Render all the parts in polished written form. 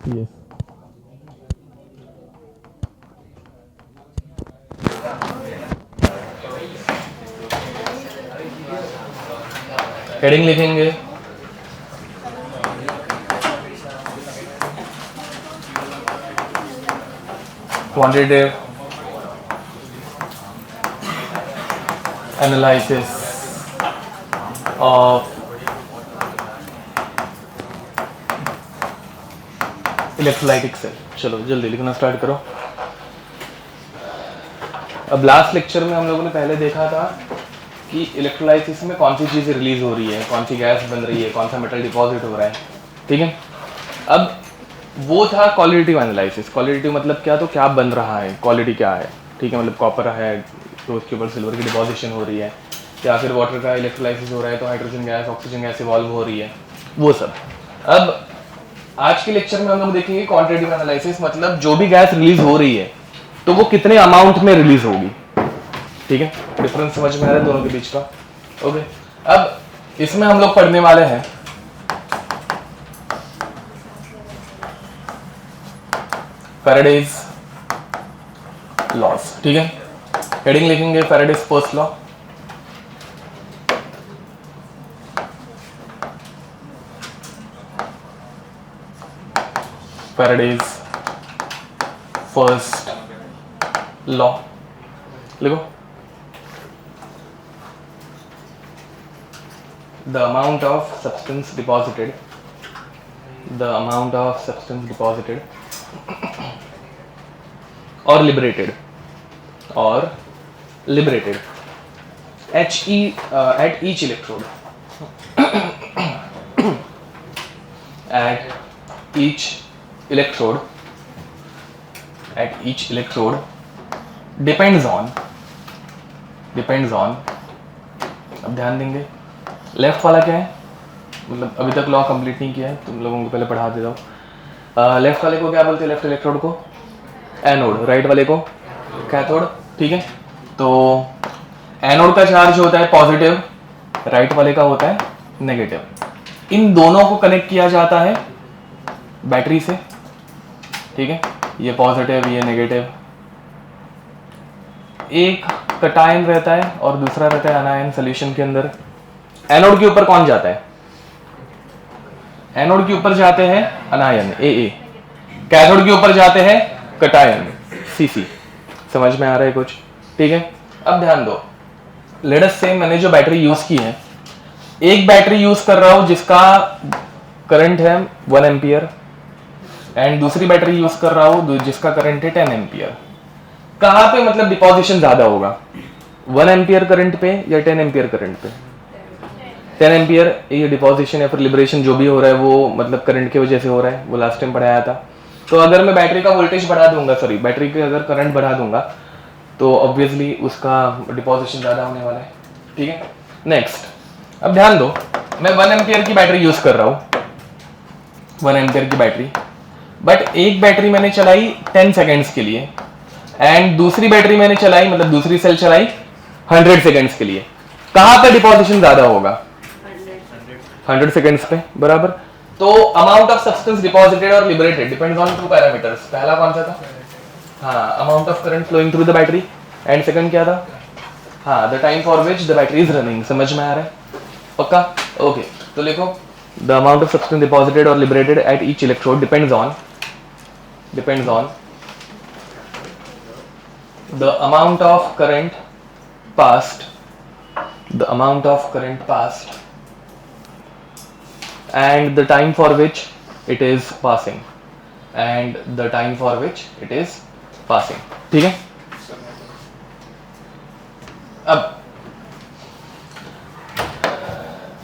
Yes. Heading लिखेंगे quantitative analysis of electrolytic cell. चलो जल्दी लिखना स्टार्ट करो। अब लास्ट लेक्चर में हम लोगों ने पहले देखा था कि इलेक्ट्रोलाइसिस में कौन सी चीज़ रिलीज हो रही है, कौन सी गैस बन रही है, कौन सा मेटल डिपॉजिट हो रहा है, ठीक है। अब वो था क्वालिटेटिव एनालिसिस। क्वालिटेटिव मतलब क्या, तो क्या बन रहा है, क्वालिटी क्या है, ठीक है। मतलब कॉपर है तो उसके ऊपर सिल्वर की डिपॉजिशन हो रही है, या फिर वाटर का इलेक्ट्रोलाइसिस हो रहा है तो hydrogen gas oxygen gas evolve हो रही है, वो सब। अब आज के लेक्चर में हम लोग देखेंगे क्वांटिटेटिव एनालिसिस, मतलब जो भी गैस रिलीज हो रही है तो वो कितने अमाउंट में रिलीज होगी, ठीक है। डिफरेंस समझ में आ रहा है दोनों के बीच का, ओके। अब इसमें हम लोग पढ़ने वाले हैं फैराडेज लॉज, ठीक है। हेडिंग लिखेंगे Faraday's first law. Faraday's first law लिखो। The amount of substance deposited or liberated at each electrode depends on, अब ध्यान देंगे लेफ्ट वाला क्या है, मतलब अभी तक लॉ कंप्लीट नहीं किया है, तुम लोगों को पहले पढ़ा देता हूँ। लेफ्ट वाले को क्या बोलते हैं, लेफ्ट इलेक्ट्रोड को एनोड, राइट वाले को कैथोड, ठीक है। तो एनोड का चार्ज होता है पॉजिटिव, राइट वाले का होता है नेगेटिव। इन दोनों को कनेक्ट किया जाता है बैटरी से, ठीक है। ये पॉजिटिव ये नेगेटिव। एक कटायन रहता है और दूसरा रहता है अनायन सोल्यूशन के अंदर। एनोड के ऊपर कौन जाता है, एनोड के ऊपर जाते हैं अनायन ए, कैथोड के ऊपर जाते हैं कटायन सी। समझ में आ रहा है कुछ, ठीक है। अब ध्यान दो, लेट अस से मैंने जो बैटरी यूज की है, एक बैटरी यूज कर रहा हूं जिसका करंट है 1 एम्पियर एंड दूसरी बैटरी यूज कर रहा हूं जिसका करंट है 10 एम्पियर। कहां पे मतलब डिपॉजिशन ज्यादा होगा, 1 एम्पियर करंट पे या 10 एम्पियर करंट पे। 10 एम्पियर ये डिपॉजिशन या फिर लिबरेशन जो भी हो रहा है वो मतलब करंट की वजह से हो रहा है, वो लास्ट टाइम पढ़ाया था। तो अगर मैं बैटरी का वोल्टेज बढ़ा दूंगा, सॉरी बैटरी के अगर करंट बढ़ा दूंगा तो ऑब्वियसली उसका डिपॉजिशन ज़्यादा होने वाला है, ठीक है। नेक्स्ट, अब ध्यान दो, मैं 1 एम्पियर की बैटरी यूज़ कर रहा हूँ, 1 एम्पियर की बैटरी, बट एक बैटरी मैंने चलाई 10 सेकेंड्स के लिए एंड दूसरी बैटरी मैंने चलाई, मतलब दूसरी सेल चलाई 100 सेकेंड्स के लिए। कहाँ पे डिपॉजिशन ज़्यादा होगा, 100 सेकेंड्स पे, बराबर। तो अमाउंट ऑफ सब्सटेंस डिपॉजिटेड और लिबरेटेड डिपेंड्स ऑन 2 पैरामीटर्स। पहला कौन सा था, हाँ, amount of current flowing through the battery, and second क्या था, हाँ, the time for which the battery is running. समझ में आ रहा है पक्का, ओके। तो लिखो, the amount of substance deposited और liberated at each electrode depends on the amount of current passed and the time for which it is passing, ठीक है। अब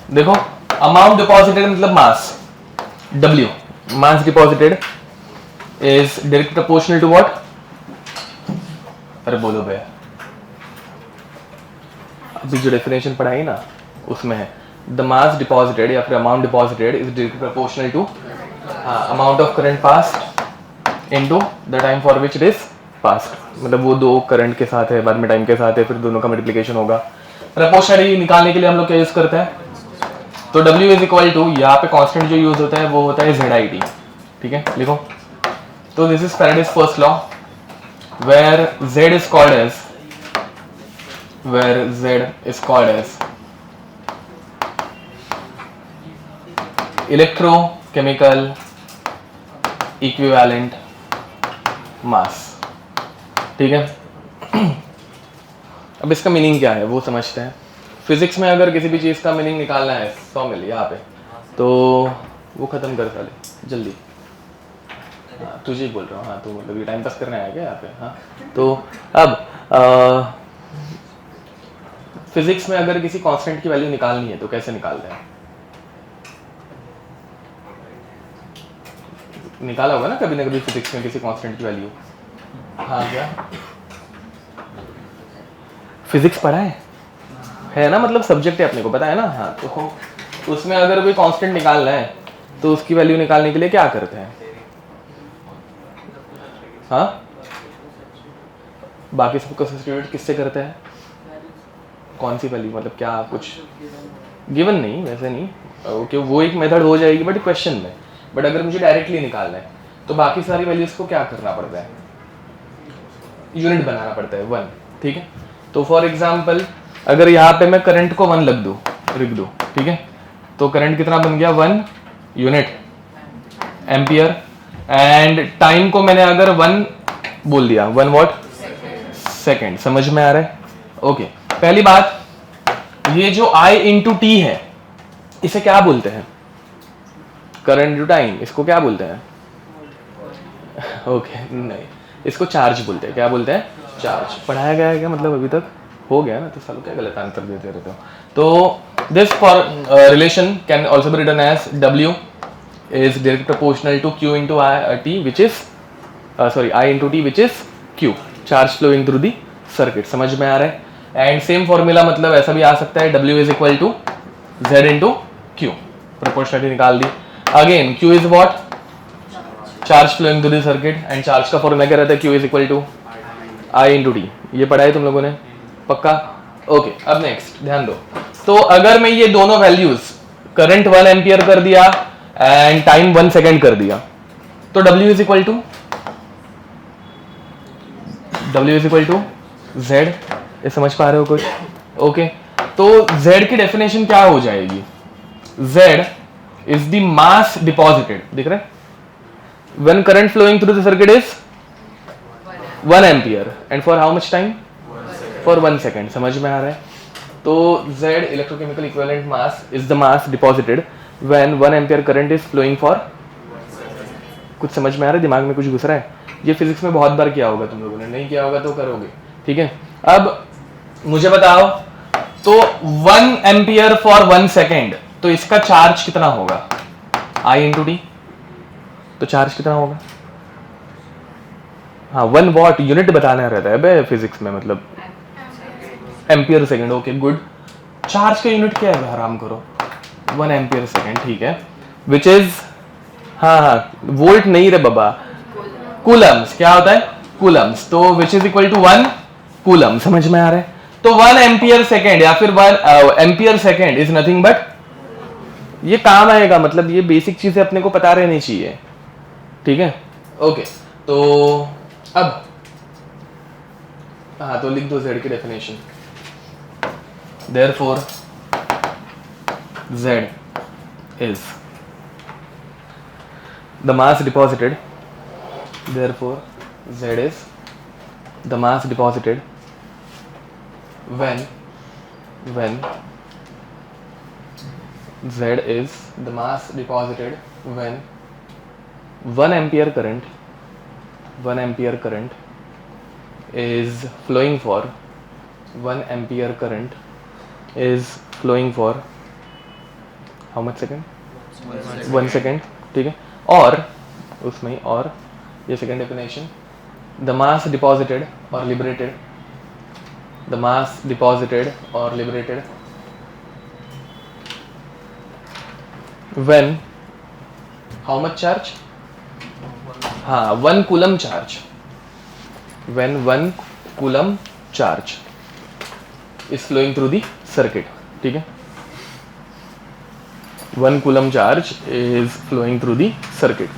देखो, अमाउंट डिपॉजिटेड मतलब mass, W, mass deposited is direct proportional to what, अरे बोलो भैया, अभी जो डेफिनेशन पढ़ाई ना उसमें है द मास डिपॉजिटेड या फिर amount deposited is directly proportional to amount of current passed into the time for which it is passed. मतलब वो दो करंट के साथ है, बाद में टाइम के साथ है, फिर दोनों का मल्टीप्लिकेशन होगा। प्रोपोर्शनली निकालने के लिए हम लोग क्या यूज करते हैं, तो W इज इक्वल टू, यहाँ पे कांस्टेंट जो यूज होता है वो होता है ZIT, ठीक है, लिखो। तो this is Faraday's first law where Z is called as electrochemical equivalent mass, ठीक है। अब इसका मीनिंग क्या है वो समझते हैं। फिजिक्स में अगर किसी भी चीज़ का मीनिंग निकालना है 100 मिल यहाँ पे, तो वो ख़त्म कर साले जल्दी। हाँ तुझे बोल रहा हूँ, हाँ तो मतलब ये टाइम पास करने आया क्या यहाँ पे। हाँ तो अब फिजिक्स में अगर किसी कांस्टेंट की वैल्यू निकालनी है तो कैसे निकालते हैं? निकाला होगा ना कभी ना कभी फिजिक्स में किसी कांस्टेंट की वैल्यू। हाँ क्या फिजिक्स पढ़ा है ना, मतलब सब्जेक्ट है अपने को पता है ना। हाँ तो उसमें अगर कोई कांस्टेंट निकालना है तो उसकी वैल्यू निकालने के लिए क्या करते हैं? हाँ बाकी सबको सब्स्टिट्यूट किससे करते हैं? कौन सी वैल्यू, मतलब क्या कुछ गिवन नहीं, वैसे नहीं, ओके वो एक मेथड हो जाएगी बट क्वेश्चन में। बट अगर मुझे डायरेक्टली निकालना है तो बाकी सारी वैल्यूज को क्या करना पड़ता है? यूनिट बनाना पड़ता है 1, ठीक है। तो फॉर एग्जाम्पल अगर यहाँ पे मैं करंट को 1 लिख दूँ, ठीक है, तो करंट कितना बन गया? 1 यूनिट एम्पियर। एंड टाइम को मैंने अगर 1 बोल दिया, 1 वॉट सेकेंड। समझ में आ रहा है? ओके पहली बात, ये जो I इंटू टी है इसे क्या बोलते हैं? करंट टू टाइम, इसको क्या बोलते हैं? ओके नहीं, इसको चार्ज बोलते हैं। क्या बोलते हैं? चार्ज। पढ़ाया गया है क्या, मतलब अभी तक हो गया ना, तो सालों क्या गलत आंसर देते रहते हो। तो this relation can also be written as W is directly proportional to Q into T which is I into T which is Q, charge flowing through the circuit। समझ में आ रहा है? एंड सेम फॉर्मूला मतलब ऐसा भी आ सकता है, W is equal to Z into Q, proportionality निकाल दी। Again Q is what? Charge flowing through the circuit, and charge का फॉर्मूला क्या रहता है? Q is equal to I into T। ये पढ़ा है तुम लोगों ने पक्का? ओके अब नेक्स्ट ध्यान दो। तो अगर मैं ये दोनों वैल्यूज करंट 1 एम्पियर कर दिया एंड टाइम 1 सेकेंड कर दिया तो W is equal to Z। ये समझ पा रहे हो कुछ? ओके तो Z की डेफिनेशन क्या हो जाएगी? Z is the mass deposited, दिख रहा है, when current flowing through the circuit is 1 ampere and for how much time? For 1 second. समझ में आ रहा है? तो Z electrochemical equivalent mass is the mass deposited when 1 ampere current is flowing for। कुछ समझ में आ रहा है? दिमाग में कुछ घुस रहा है? ये फिजिक्स में बहुत बार किया होगा तुम लोगों ने, नहीं किया होगा तो करोगे, ठीक है। अब मुझे बताओ तो 1 एम्पियर फॉर 1 सेकेंड, तो इसका चार्ज कितना होगा? I into T. तो चार्ज कितना होगा? हाँ 1 वॉट यूनिट बताना रहता है बे फिजिक्स में, मतलब ampere second. Okay good. Charge का यूनिट क्या है? आराम करो, 1 एम्पियर सेकेंड, ठीक है, विच इज हाँ वोल्ट नहीं रे बाबा, कूलम्स। क्या होता है? कूलम्स। तो which is equal to 1 coulomb. समझ में आ रहा है? तो 1 एम्पियर सेकेंड या फिर 1 ampere second is nothing but, ये काम आएगा, मतलब ये बेसिक चीजें अपने को पता रहनी चाहिए, ठीक है। ओके तो अब हाँ तो लिख दो Z की definition. Therefore Z is the mass deposited, therefore Z is the mass deposited when Z is the mass deposited when 1 ampere current is flowing for 1 ampere current is flowing for how much second? 1 second, ठीक है। और उसमें और ये second definition, the mass deposited और liberated, the mass deposited और liberated when how much charge? हाँ 1 coulomb charge, when 1 coulomb charge is flowing through the circuit, ठीक है। 1 coulomb charge is flowing through the circuit।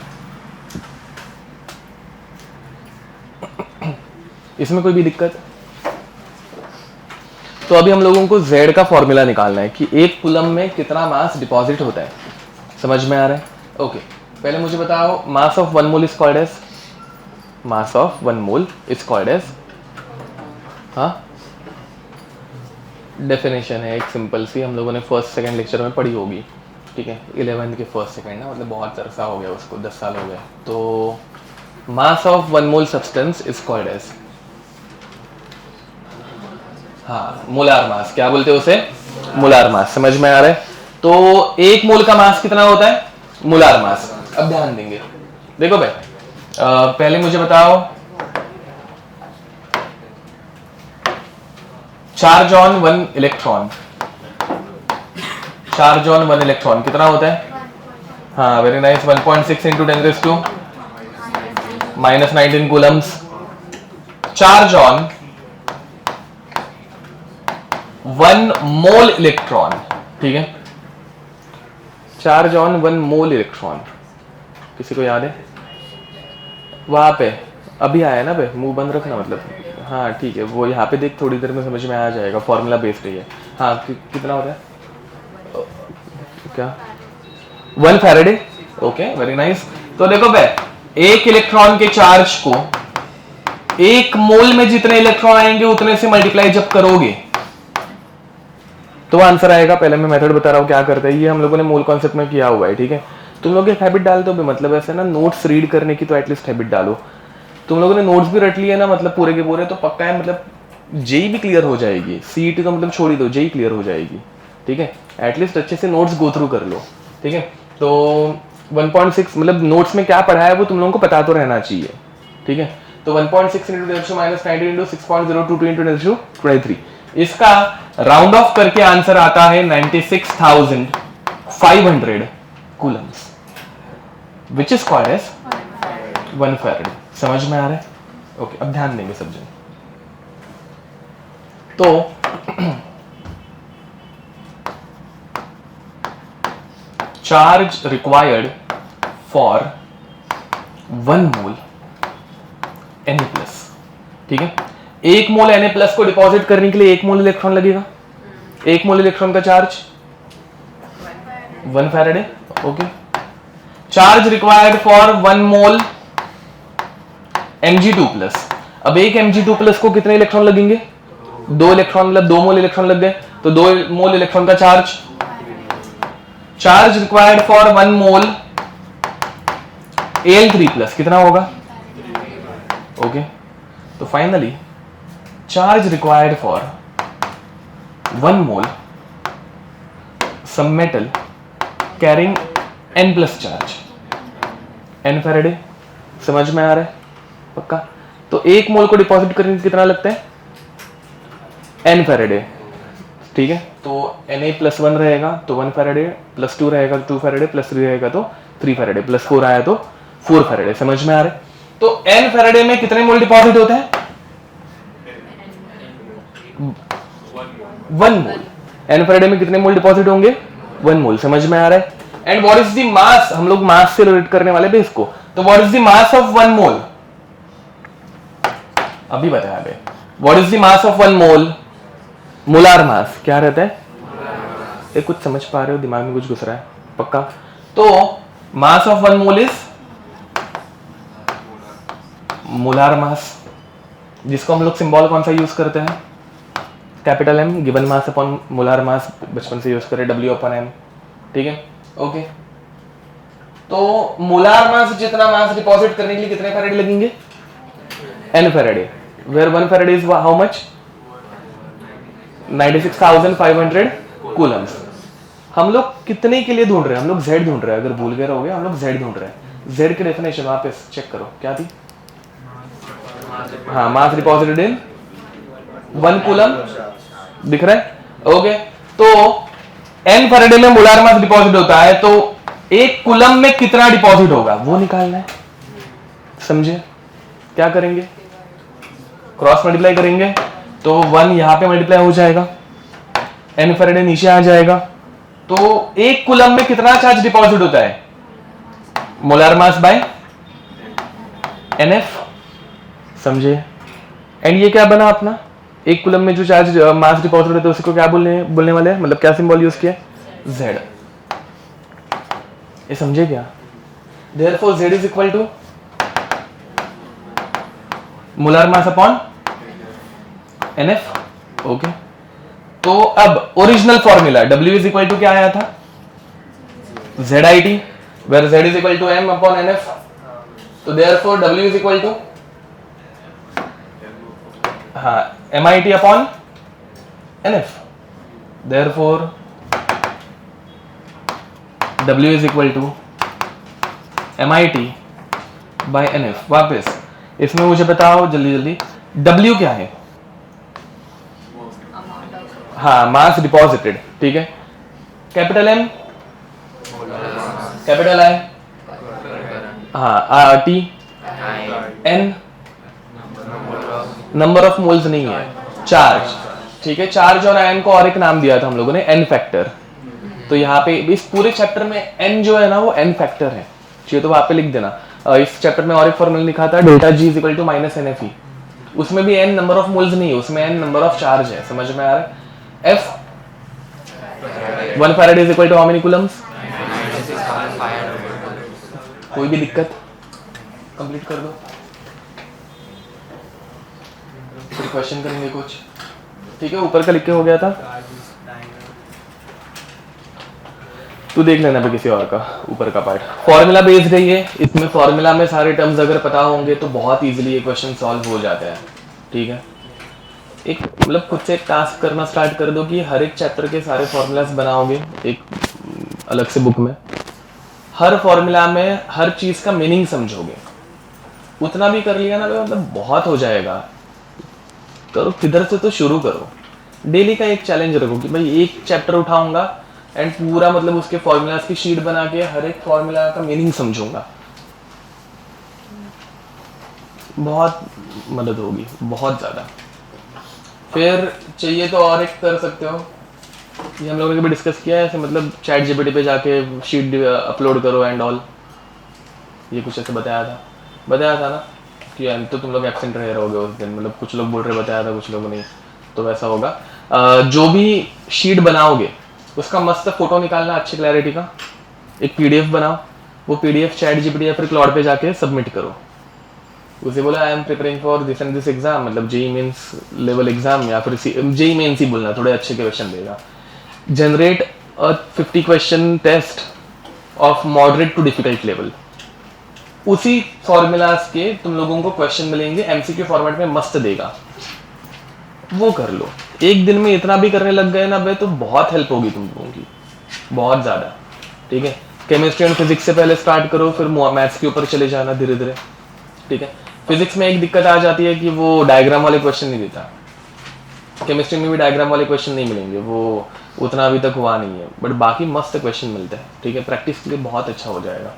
इसमें कोई भी दिक्कत? तो अभी हम लोगों को Z का फॉर्मूला निकालना है कि एक कूलम में कितना मास डिपॉजिट होता है। समझ में आ रहा है? ओके, पहले मुझे बताओ mass of 1 mole is called as, mass of 1 mole is called as, हाँ डेफिनेशन है एक सिंपल सी, हम लोगों ने फर्स्ट सेकंड लेक्चर में पढ़ी होगी, ठीक है, 11th के फर्स्ट सेकंड ना, मतलब बहुत अरसा हो गया उसको, 10 साल हो गए। तो mass of 1 mole substance is called as, हाँ मोलार मास, क्या बोलते हैं उसे? Molar mass. समझ में आ रहा है? तो एक मोल का मास कितना होता है? मोलार मास। अब ध्यान देंगे, देखो भाई पहले मुझे बताओ charge on 1 electron, charge on 1 electron कितना होता है? हाँ very nice, 1.6 into 10⁻⁻⁻⁹ Coulomb's. Charge on 1 mole electron, ठीक है, चार्ज ऑन 1 मोल इलेक्ट्रॉन, किसी को याद है? वहां पे अभी आया ना भाई, मुंह बंद रखना मतलब, हाँ ठीक है, वो यहाँ पे देख, थोड़ी देर में समझ में आ जाएगा, फॉर्मूला बेस्ड है। हाँ कितना होता है? क्या 1 फैराडे? Okay very nice. तो देखो भाई एक इलेक्ट्रॉन के चार्ज को एक मोल में जितने इलेक्ट्रॉन आएंगे उतने से मल्टीप्लाई जब करोगे तो आंसर आएगा। पहले मैं मेथड बता रहा हूँ क्या करता है, ये हम लोगों ने मोल कॉन्सेप्ट में किया हुआ है, ठीक है। तुम लोग एक हैबिट डाल दो भी, मतलब ऐसे ना नोट्स रीड करने की तो एटलीस्ट हैबिट डालो। तुम लोगों ने नोट्स भी रट लिए ना, मतलब पूरे के पूरे, तो पक्का है मतलब जेई भी क्लियर हो जाएगी, सीईटी तो मतलब छोड़ ही दो, जेई क्लियर हो जाएगी, ठीक है। एटलीस्ट अच्छे से नोट्स गो थ्रू कर लो, ठीक है। तो 1.6 मतलब नोट्स में क्या पढ़ा है वो तुम लोगों को पता तो रहना चाहिए, ठीक है। तो 1.6 इंटू 10⁻⁹ इंटू 6.022 इंटू 10⁻23, इसका राउंड ऑफ करके आंसर आता है 96,500 coulombs, which is called as 1 Faraday. समझ में आ रहा है? ओके, अब ध्यान देंगे सब जन। तो charge required for 1 mole Na+, ठीक है। 1 मोल Na+ को डिपॉजिट करने के लिए 1 मोल इलेक्ट्रॉन लगेगा। 1 मोल इलेक्ट्रॉन का charge 1 Faraday, okay. Charge required for 1 mole Mg2+, अब एक Mg2+ को कितने इलेक्ट्रॉन लगेंगे? 2 इलेक्ट्रॉन, मतलब 2 मोल इलेक्ट्रॉन लग गए, तो 2 मोल इलेक्ट्रॉन का चार्ज। Charge required for 1 mole Al3+, कितना होगा? ओके, तो finally charge required for 1 mole some metal carrying N+ charge, N Faraday. समझ में आ रहा है? पक्का? तो 1 मोल को डिपॉजिट करने में कितना लगता है? N फैराडे, ठीक है। तो Na+1 रहेगा तो 1 फैराडे, +2 रहेगा तो 2 फैराडे, +3 रहेगा तो 3 फैराडे, +4 आया तो 4 फैराडे। समझ में आ रहा है? तो N फैराडे में कितने मोल डिपॉजिट होता है? 1 मोल। N फैराडे में कितने मोल डिपॉजिट होंगे? 1 मोल। समझ में आ रहा है? एंड व्हाट इज द मास, हम लोग मास से रिलेट करने वाले बेस को, तो what is the mass of 1 mole? अभी बताया बे, what is the mass of 1 mole? Molar mass क्या रहता है? ये कुछ समझ पा रहे हो? दिमाग में कुछ घुस रहा है? पक्का? तो mass of 1 mole is molar mass, जिसको हम लोग सिंबल कौन सा यूज करते हैं? Capital M, given mass upon molar मास, बचपन से यूज करें W/M, ठीक है। ओके, तो मोलार मास जितना मास डिपॉजिट करने के लिए कितने फैराडे लगेंगे? N Faraday, where 1 Faraday is how much? 96,500 coulombs. हम लोग कितने के लिए ढूंढ रहे हैं? हम लोग Z ढूंढ रहे हैं, अगर भूल गए रहोगे, हम लोग Z ढूंढ रहे हैं। Z की डेफिनेशन वापस चेक करो, क्या थी? हाँ, मास डिपॉजिटेड इन 1 कूलम, दिख रहा है? ओके, तो N फैराडे में मोलार मास डिपॉजिट होता है, तो 1 कूलम में कितना डिपॉजिट होगा वो निकालना है। समझे? क्या करेंगे? क्रॉस मल्टीप्लाई करेंगे, तो 1 यहां पे मल्टीप्लाई हो जाएगा, N फैराडे नीचे आ जाएगा, तो 1 कूलम में कितना चार्ज डिपॉजिट होता है? मोलार मास बाय NF, समझे? एंड ये क्या बना अपना, एक कूलम में जो चार्ज मास डिपॉजिट होता है उसको क्या बोलने वाले हैं, मतलब क्या सिंबल यूज किया, Z। ये समझे क्या? Therefore Z is equal to molar mass upon NF। Okay, तो अब original formula W is equal to क्या आया था, ZIT, where Z is equal to M upon NF। तो therefore W is equal to हाँ MIT upon NF। therefore W is equal to MIT by NF। वापस इसमें मुझे बताओ जल्दी जल्दी, W क्या है? हाँ मास डिपॉजिटेड, ठीक है। कैपिटल M, कैपिटल I, हाँ T, N number of moles नहीं है, चार्ज, ठीक है। चार्ज और आयन को और एक नाम दिया था हम लोगों ने, N फैक्टर। तो यहाँ पे इस पूरे चैप्टर में N जो है ना वो N फैक्टर है, चाहिए तो वहां पे लिख देना। इस चैप्टर में और एक फॉर्मूला लिखा था delta G is equal to minus NFE, उसमें भी N नंबर ऑफ मोल्स नहीं है, उसमें N नंबर ऑफ चार्ज है, समझ में आ रहा है। F 1 farad is equal to how many coulombs? कोई भी दिक्कत, कंप्लीट कर दो, फिर क्वेश्चन करेंगे कुछ, ठीक है। ऊपर का लिख के हो गया था, तू देख लेना भी किसी और का ऊपर का पार्ट। फॉर्मूला बेस्ड है ये, इसमें फॉर्मूला में सारे टर्म्स अगर पता होंगे तो बहुत इजीली ये क्वेश्चन सॉल्व हो जाता है, ठीक है। एक मतलब खुद से एक टास्क करना स्टार्ट कर दो कि हर एक चैप्टर के सारे फॉर्मूलाज बनाओगे एक अलग से बुक में, हर फॉर्मूला में हर चीज का मीनिंग समझोगे, उतना भी कर लिया ना मतलब बहुत हो जाएगा। करो किधर से तो शुरू करो, डेली का एक चैलेंज रखो कि भाई एक चैप्टर उठाऊंगा एंड पूरा मतलब उसके फॉर्मूलाज की शीट बना के हर एक फॉर्मूला का मीनिंग समझूंगा, बहुत मदद होगी, बहुत ज्यादा। फिर चाहिए तो और एक कर सकते हो, ये हम लोगों ने कभी डिस्कस किया है ऐसे, मतलब चैट जीपीटी पे जाके शीट अपलोड करो एंड ऑल, ये कुछ ऐसे बताया था ना कि तो तुम लोग एब्सेंट रह रहोगे उस दिन, मतलब कुछ लोग बोल रहे बताया था, कुछ लोगों नहीं, तो वैसा होगा। जो भी शीट बनाओगे उसका मस्त फोटो निकालना अच्छी क्लैरिटी का, एक पीडीएफ बनाओ, वो पीडीएफ चैट जीपीटी या फिर क्लाउड पे जाके सबमिट करो, उसे बोला I am preparing for this and this exam, मतलब जेई मेंस लेवल एग्जाम या फिर जेई मेंस ही बोलना, थोड़े अच्छे क्वेश्चन देगा। Generate a 50 question test of moderate to difficult level, उसी फॉर्मूलाज के तुम लोगों को क्वेश्चन मिलेंगे एमसीक्यू फॉर्मेट में, मस्त देगा, वो कर लो। एक दिन में इतना भी करने लग गए ना भाई तो बहुत हेल्प होगी तुम लोगों की, बहुत ज्यादा, ठीक है। केमिस्ट्री एंड फिजिक्स से पहले स्टार्ट करो, फिर मैथ्स के ऊपर चले जाना धीरे धीरे, ठीक है। फिजिक्स में एक दिक्कत आ जाती है कि वो डायग्राम वाले क्वेश्चन नहीं देता, केमिस्ट्री में भी डायग्राम वाले क्वेश्चन नहीं मिलेंगे, वो उतना अभी तक हुआ नहीं है, बट बाकी मस्त क्वेश्चन मिलते हैं, ठीक है। प्रैक्टिस के लिए बहुत अच्छा हो जाएगा,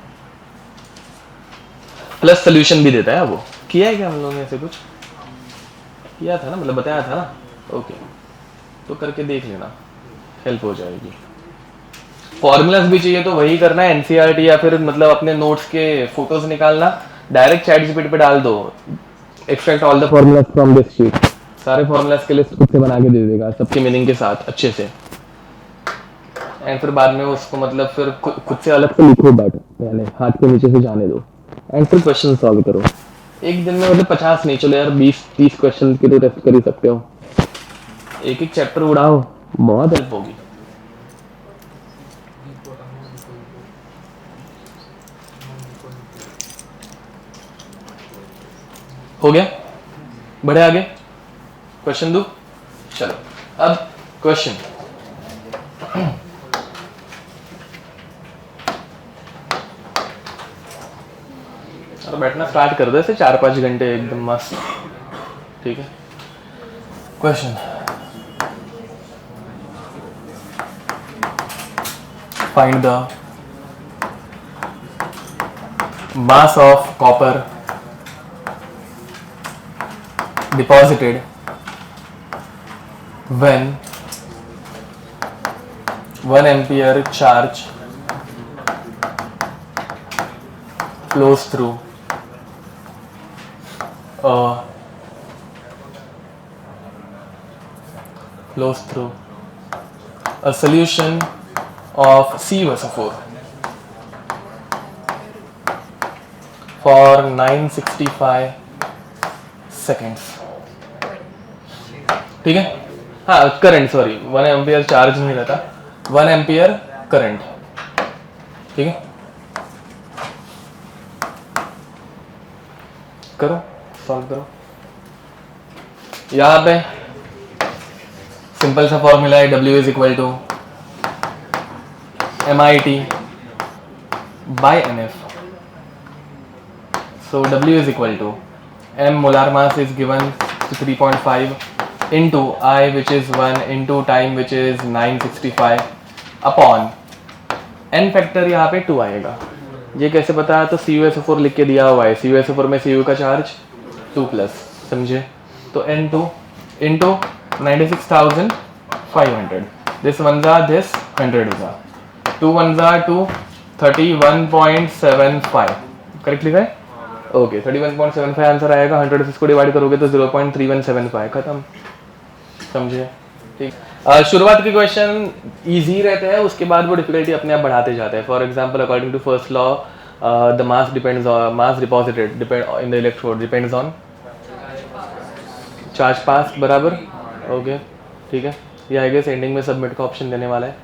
प्लस सोल्यूशन भी देता है वो। किया है क्या हम लोगों ने ऐसे कुछ किया था ना, मतलब बताया था ना, ओके, तो करके देख लेना, हेल्प हो जाएगी। फॉर्मूलाज भी चाहिए तो वही करना है, एनसीईआरटी या फिर मतलब अपने नोट्स के फोटोज निकालना, डायरेक्ट चैट जीपीटी पे डाल दो, extract all the formulas from this sheet, सारे फॉर्मूलाज के लिस्ट खुद से बना के दे देगा सबके मीनिंग के साथ अच्छे से, एंड फिर बाद में उसको मतलब फिर खुद से अलग से लिखो, बैठ पहले हाथ के नीचे से जाने दो, एंड फिर क्वेश्चन सॉल्व करो। एक दिन में मतलब 50 नहीं, चलो यार 20-30 क्वेश्चन के तो टेस्ट कर ही सकते हो, एक एक चैप्टर उड़ाओ, बहुत हेल्प होगी। हो गया, बढ़े आगे, क्वेश्चन दो, चलो अब क्वेश्चन। और बैठना स्टार्ट कर दो ऐसे 4-5 घंटे एकदम मस्त, ठीक है। Question, find the mass of copper deposited when 1 ampere charge flows through a flows through a solution of CuSO4 for 965 seconds. ठीक है, हाँ करंट, सॉरी 1 एम्पियर चार्ज नहीं रहता, 1 एम्पियर करंट. ठीक है, करो सॉल्व करो. यहाँ पे सिंपल सा फॉर्मूला है, W is equal to MIT by NF. So W is equal to M molar mass is given to 3.5 into I which is 1 into time which is 965 upon N factor यहाँ पे 2 आएगा. ये कैसे पता है? तो CuSO4 लिख के दिया हुआ है. CuSO4 में Cu का चार्ज 2+, समझे? तो N2 into 96,500. This ones are this 100 is 2 ones are 2, 31.75. Correct लिखा है? ओके, 31.75 आंसर आएगा. 100 से इसको डिवाइड करोगे तो 0.3175 खत्म, समझे? ठीक. शुरुआत के क्वेश्चन इजी रहते हैं, उसके बाद वो डिफिकल्टी अपने आप बढ़ाते जाते हैं. For example, according to first law, the mass depends on mass deposited depend in the electrode depends on charge pass, बराबर. ओके, ठीक है. ये आई गेस एंडिंग में सबमिट का ऑप्शन देने वाला है.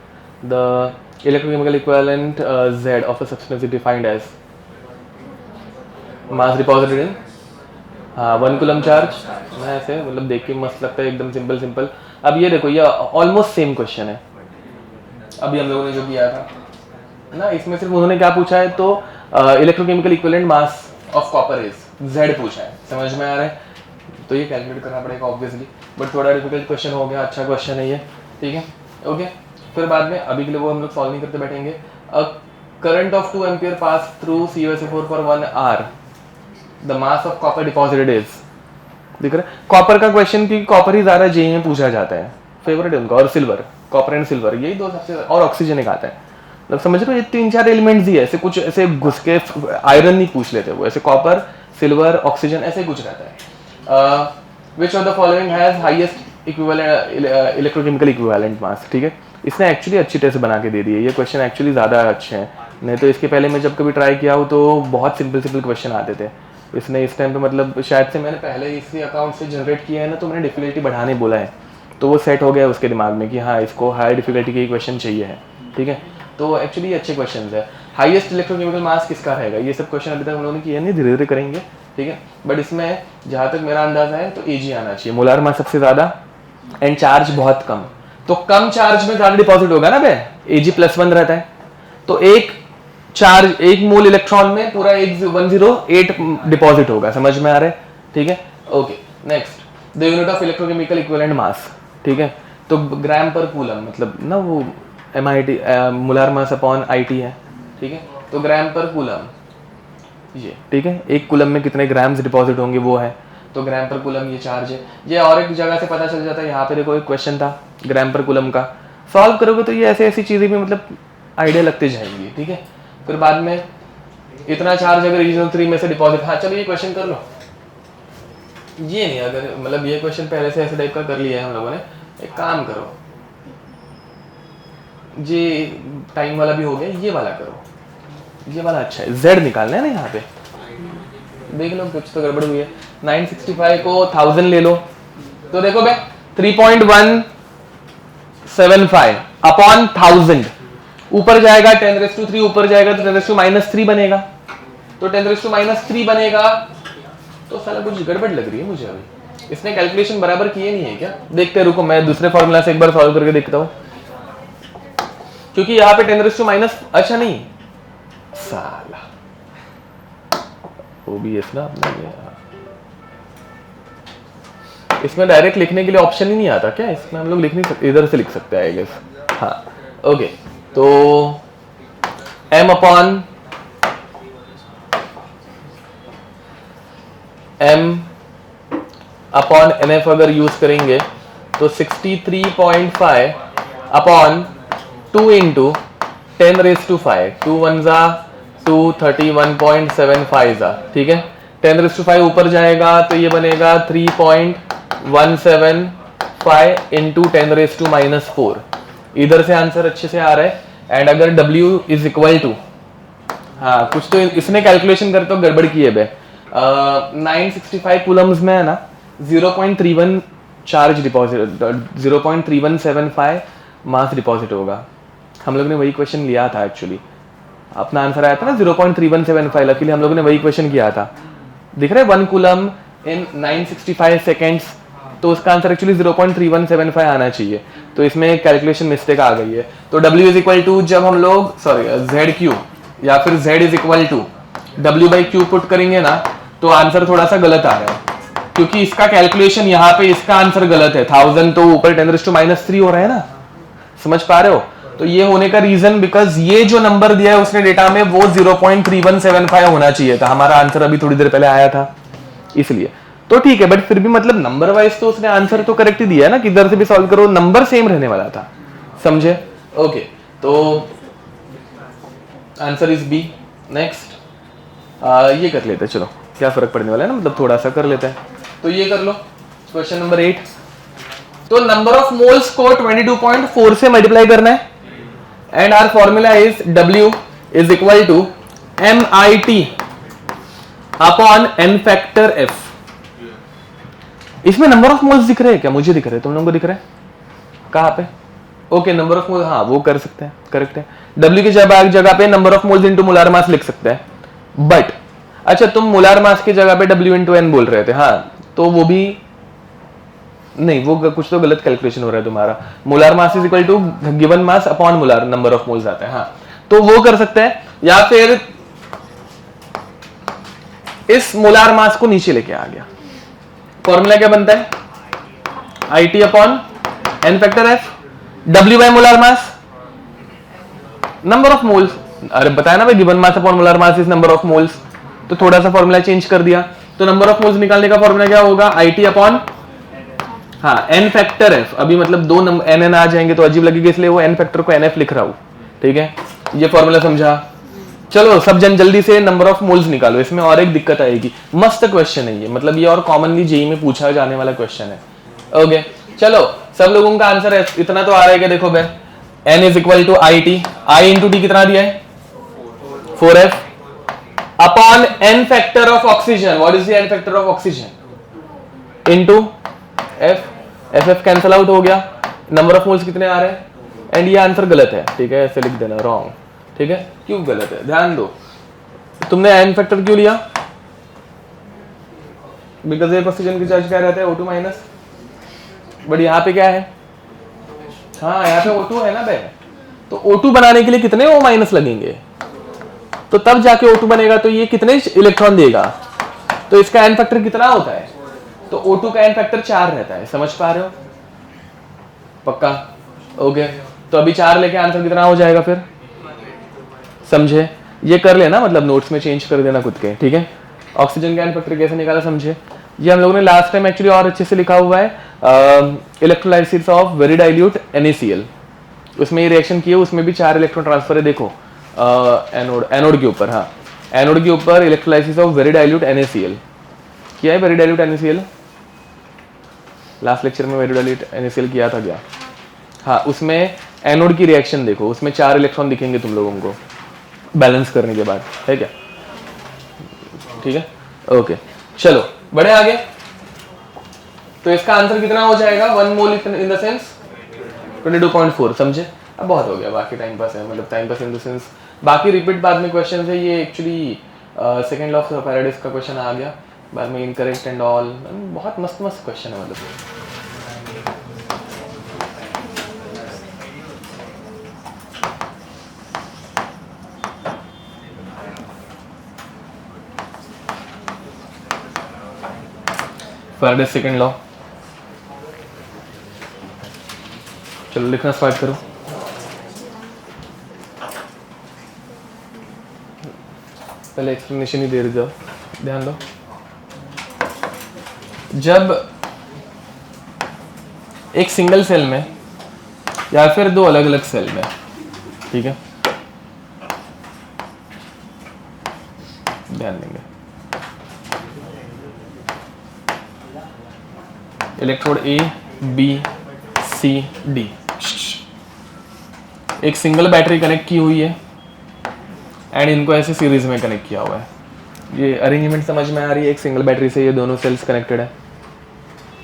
The electrochemical equivalent Z of a substance is defined as mass deposited in, हाँ 1 कूलम चार्ज. मैं ऐसे मतलब देख के मस्त लगता है, एकदम सिंपल सिंपल. अब ये देखो, ये ऑलमोस्ट सेम क्वेश्चन है अभी हम लोगों ने जो किया था ना. इसमें सिर्फ उन्होंने क्या पूछा है, तो electrochemical equivalent mass of copper is Z पूछा है. समझ में आ रहा है? तो ये कैलकुलेट करना पड़ेगा ऑब्वियसली, बट थोड़ा डिफिकल्ट क्वेश्चन हो गया. अच्छा क्वेश्चन है ये, ठीक है. ओके, फिर बाद में, अभी के लिए वो हम लोग सॉल्व नहीं करते बैठेंगे. Current of 2 ampere pass through CuSO4 for 1 hour. The mass of copper deposited is, दिख रहा है? कॉपर का क्वेश्चन, क्योंकि कॉपर ही ज़्यादा जेईई में पूछा जाता है, फेवरेट है उनका. और सिल्वर, कॉपर एंड सिल्वर, यही दो सबसे, और ऑक्सीजन एक आता है. मतलब समझ रहे हो, ये 3-4 एलिमेंट्स ही है. ऐसे कुछ ऐसे घुस के आयरन नहीं पूछ लेते वो, ऐसे कॉपर, सिल्वर, ऑक्सीजन ऐसे कुछ रहता है. Which of the following has highest equivalent electrochemical equivalent mass. ठीक है, इसने एक्चुअली अच्छी तरह से बना के दे दी है. ये क्वेश्चन एक्चुअली ज़्यादा अच्छे हैं, नहीं तो इसके पहले मैं जब कभी ट्राई किया हूँ तो बहुत सिंपल सिंपल क्वेश्चन आते थे. इसने इस टाइम पे, मतलब शायद से मैंने पहले इसी अकाउंट से जनरेट किया है ना, तो मैंने डिफिकल्टी बढ़ाने बोला है, तो वो सेट हो गया उसके दिमाग में कि हाँ इसको हाई डिफिकल्टी के क्वेश्चन चाहिए है. ठीक है, तो एक्चुअली अच्छे क्वेश्चन है. हाईएस्ट इलेक्ट्रोकेमिकल मास किसका रहेगा, ये सब क्वेश्चन अभी तक हम लोगों ने किए नहीं, धीरे धीरे करेंगे. ठीक है, बट इसमें जहाँ तक मेरा अंदाजा है तो Ag आना चाहिए. मोलार मास सबसे ज़्यादा एंड चार्ज बहुत कम, तो कम चार्ज में ज़्यादा डिपॉजिट होगा ना बे. Ag+1 रहता है, तो एक चार्ज, 1 मोल इलेक्ट्रॉन में पूरा 108 डिपॉजिट होगा. समझ में आ रहा है? ठीक है. Okay, next, the unit of electrochemical equivalent mass. ठीक है, तो ग्राम पर कूलम, मतलब ना वो MIT molar mass upon IT है. ठीक है, तो ग्राम पर कूलम ये, ठीक है, 1 कूलम में कितने ग्राम्स डिपॉजिट होंगे वो है, तो ग्राम पर कूलम ये चार्ज है. ये और एक जगह से पता चल जाता है. यहाँ पे देखो एक क्वेश्चन था ग्राम पर कूलम का, सॉल्व करोगे तो ये ऐसे ऐसी चीज़ें भी मतलब आइडिया लगते जाएंगी. ठीक है, फिर बाद में इतना चार्ज अगर रीजन 3 में से डिपॉजिट, हाँ चलो ये क्वेश्चन कर लो. ये नहीं, अगर मतलब ये क्वेश्चन पहले से ऐसे टाइप का कर लिया है हम लोगों ने, एक काम करो, ये टाइम वाला भी हो गया, ये वाला करो. ये वाला अच्छा है, Z निकालना है ना. यहाँ पे देख लो कुछ तो गड़बड़ हुई है. 965 को 1000 ले लो, तो देखो भाई 3.175 अपॉन 1000, ऊपर जाएगा 10⁻³ ऊपर जाएगा तो 10⁻³ बनेगा, तो 10⁻³ बनेगा. तो साला कुछ गड़बड़ लग रही है मुझे अभी. इसने कैलकुलेशन बराबर किए नहीं है क्या? देखते हैं, रुको मैं दूसरे फॉर्मूला से एक बार सॉल्व करके देखता हूँ, क्योंकि यहाँ पे 10⁻⁻, अच्छा नहीं साला OBS ना अपने, इसमें डायरेक्ट लिखने के लिए ऑप्शन ही नहीं आता क्या? इसमें हम लोग लिख नहीं सकते, इधर से लिख सकते हैं आई गेस. हाँ ओके, तो M अपॉन NF अगर यूज करेंगे तो 63.5 अपॉन 2 इंटू 10⁻⁵, 2 1 2, 31.75. ठीक है, 10⁻⁵ ऊपर जाएगा तो ये बनेगा 3.175 5 इंटू 10⁻⁻⁴। इधर से आंसर अच्छे से आ रहा है। एंड अगर W इज इक्वल टू, हाँ कुछ तो इसने कैलकुलेशन करते तो गड़बड़ की है बे। 965 कूलम्स में है ना 0.31 चार्ज डिपॉजिट, 0.3175 मास डिपॉजिट होगा। हम लोग ने वही क्वेश्चन लिया था एक्चुअली, अपना आंसर आया था ना 0.3175, लकीली हम लोगों ने वही क्वेश्चन किया था। दिख रहा है 1 कूलम इन 965 सेकेंड्स, तो उसका आंसर एक्चुअली 0.3175 आना चाहिए। तो इसमें कैलकुलेशन मिस्टेक आ गई है। तो W इज इक्वल टू, जब हम लोग ZQ या फिर Z is equal to W/Q put करेंगे ना, तो आंसर थोड़ा सा गलत आ रहा है, क्योंकि इसका कैलकुलेशन यहाँ पे इसका आंसर गलत है। 1000 तो ऊपर 10⁻³ हो रहा है ना, समझ पा रहे हो? तो ये होने का रीजन बिकॉज ये जो नंबर दिया है उसने डेटा में वो 0.3175 होना चाहिए था। हमारा आंसर अभी थोड़ी देर पहले आया था इसलिए। तो ठीक है, बट फिर भी मतलब नंबर वाइज तो उसने आंसर तो करेक्ट ही दिया है ना, किधर से भी सॉल्व करो नंबर सेम रहने वाला था, समझे? ओके, तो आंसर इज बी। नेक्स्ट ये कर लेते हैं, चलो क्या फर्क पड़ने वाला है ना, मतलब थोड़ा सा कर लेते हैं। तो ये कर लो क्वेश्चन नंबर 8। तो नंबर ऑफ मोल्स को 22.4 से मल्टीप्लाई करना है and our formula is W is equal to MIT upon n factor F। इसमें नंबर ऑफ मोल्स दिख रहे हैं क्या? मुझे दिख रहे हैं, तुम लोगों को दिख रहे हैं? कहां पे? ओके, नंबर ऑफ मोल्स, हाँ वो कर सकते हैं, करेक्ट है। W की जगह पे number of moles into molar mass लिख सकते हैं। बट अच्छा, तुम मोलार मास की जगह पे W इंटू N बोल रहे थे, हाँ तो वो भी नहीं, वो कुछ तो गलत कैलकुलेशन हो रहा है तुम्हारा। Molar mass is equal to given mass upon molar number of moles आता है, हाँ तो वो कर सकते हैं। या फिर इस मोलार मास को नीचे लेके आ गया। फॉर्मूला क्या बनता है? IT upon n factor F, W by molar mass, number of moles. अरे बताया ना भाई, given mass upon molar mass is number of moles. तो थोड़ा सा फॉर्मूला चेंज कर दिया। तो नंबर ऑफ मोल्स निकालने का फॉर्मूला क्या होगा? IT अपॉन, हाँ n फैक्टर F। अभी मतलब दो नंबर n आ जाएंगे तो अजीब लगेगा, इसलिए वो n फैक्टर को NF लिख रहा हूं, ठीक है? ये फॉर्मूला समझा? चलो सब जन जल्दी से नंबर ऑफ मोल्स निकालो। इसमें और एक दिक्कत आएगी, मस्त क्वेश्चन है ये, मतलब ये और कॉमनली जेईई में पूछा जाने वाला क्वेश्चन है। ओके चलो, सब लोगों का आंसर है इतना तो आ रहा है क्या? देखो बे, n is equal to IT, I into T कितना दिया है? 4F upon n factor of oxygen. What is the n factor of oxygen? Into F cancel out हो गया। नंबर ऑफ मोल्स कितने आ रहे हैं? एंड ये आंसर गलत है, ठीक है? ऐसे लिख देना, रॉन्ग, ठीक है? क्यों गलत है? ध्यान दो, तुमने n फैक्टर क्यों लिया? बिकॉज एक ऑक्सीजन की चार्ज क्या रहता है? O2 minus. बट यहाँ पे क्या है? हाँ यहाँ पे O2 है ना बे, तो O2 बनाने के लिए कितने O माइनस लगेंगे? तो तब जाके O2 बनेगा। तो ये कितने इलेक्ट्रॉन देगा? तो इसका n फैक्टर कितना होता है? तो O2 का n फैक्टर 4 रहता है। समझ पा रहे हो? पक्का? ओके, तो अभी 4 लेके आंसर कितना हो जाएगा फिर? समझे? ये कर लेना, मतलब नोट्स में चेंज कर देना खुद के, ठीक है? ऑक्सीजन का n फैक्टर कैसे निकाला समझे? ये हम लोगों ने लास्ट टाइम एक्चुअली और अच्छे से लिखा हुआ है, electrolysis of very dilute NaCl। उसमें ये रिएक्शन किए, उसमें भी 4 इलेक्ट्रॉन ट्रांसफर है। देखो एनोड के ऊपर, हाँ एनोड के ऊपर electrolysis of very dilute NaCl किया है। Very dilute NaCl last lecture में वेरी डाइल्यूट NaCl किया था क्या? हाँ, उसमें एनोड की रिएक्शन देखो, उसमें 4 इलेक्ट्रॉन दिखेंगे तुम लोगों को बैलेंस करने के बाद, है क्या? ठीक है, ओके चलो बढ़े आगे। तो इसका आंसर कितना हो जाएगा? 1 मोल इन द सेंस 22.4। समझे? अब बहुत हो गया, बाकी टाइम पास है, मतलब time pass in the sense बाकी रिपीट बाद में क्वेश्चन है। ये actually second law of Faraday's का क्वेश्चन आ गया बाद में, इनकरेक्ट एंड ऑल, बहुत मस्त मस्त क्वेश्चन है मतलब। फैराडेज सेकंड लॉ, चलो लिखना स्टार्ट करो। पहले एक्सप्लेनेशन ही दे जाओ, ध्यान दो। जब एक सिंगल सेल में या फिर 2 अलग अलग सेल में, ठीक है, ध्यान देंगे, electrode A, B C D. एक सिंगल बैटरी कनेक्ट की हुई है एंड इनको ऐसे सीरीज में कनेक्ट किया हुआ है। ये अरेंजमेंट समझ में आ रही है? एक सिंगल बैटरी से ये दोनों सेल्स कनेक्टेड है,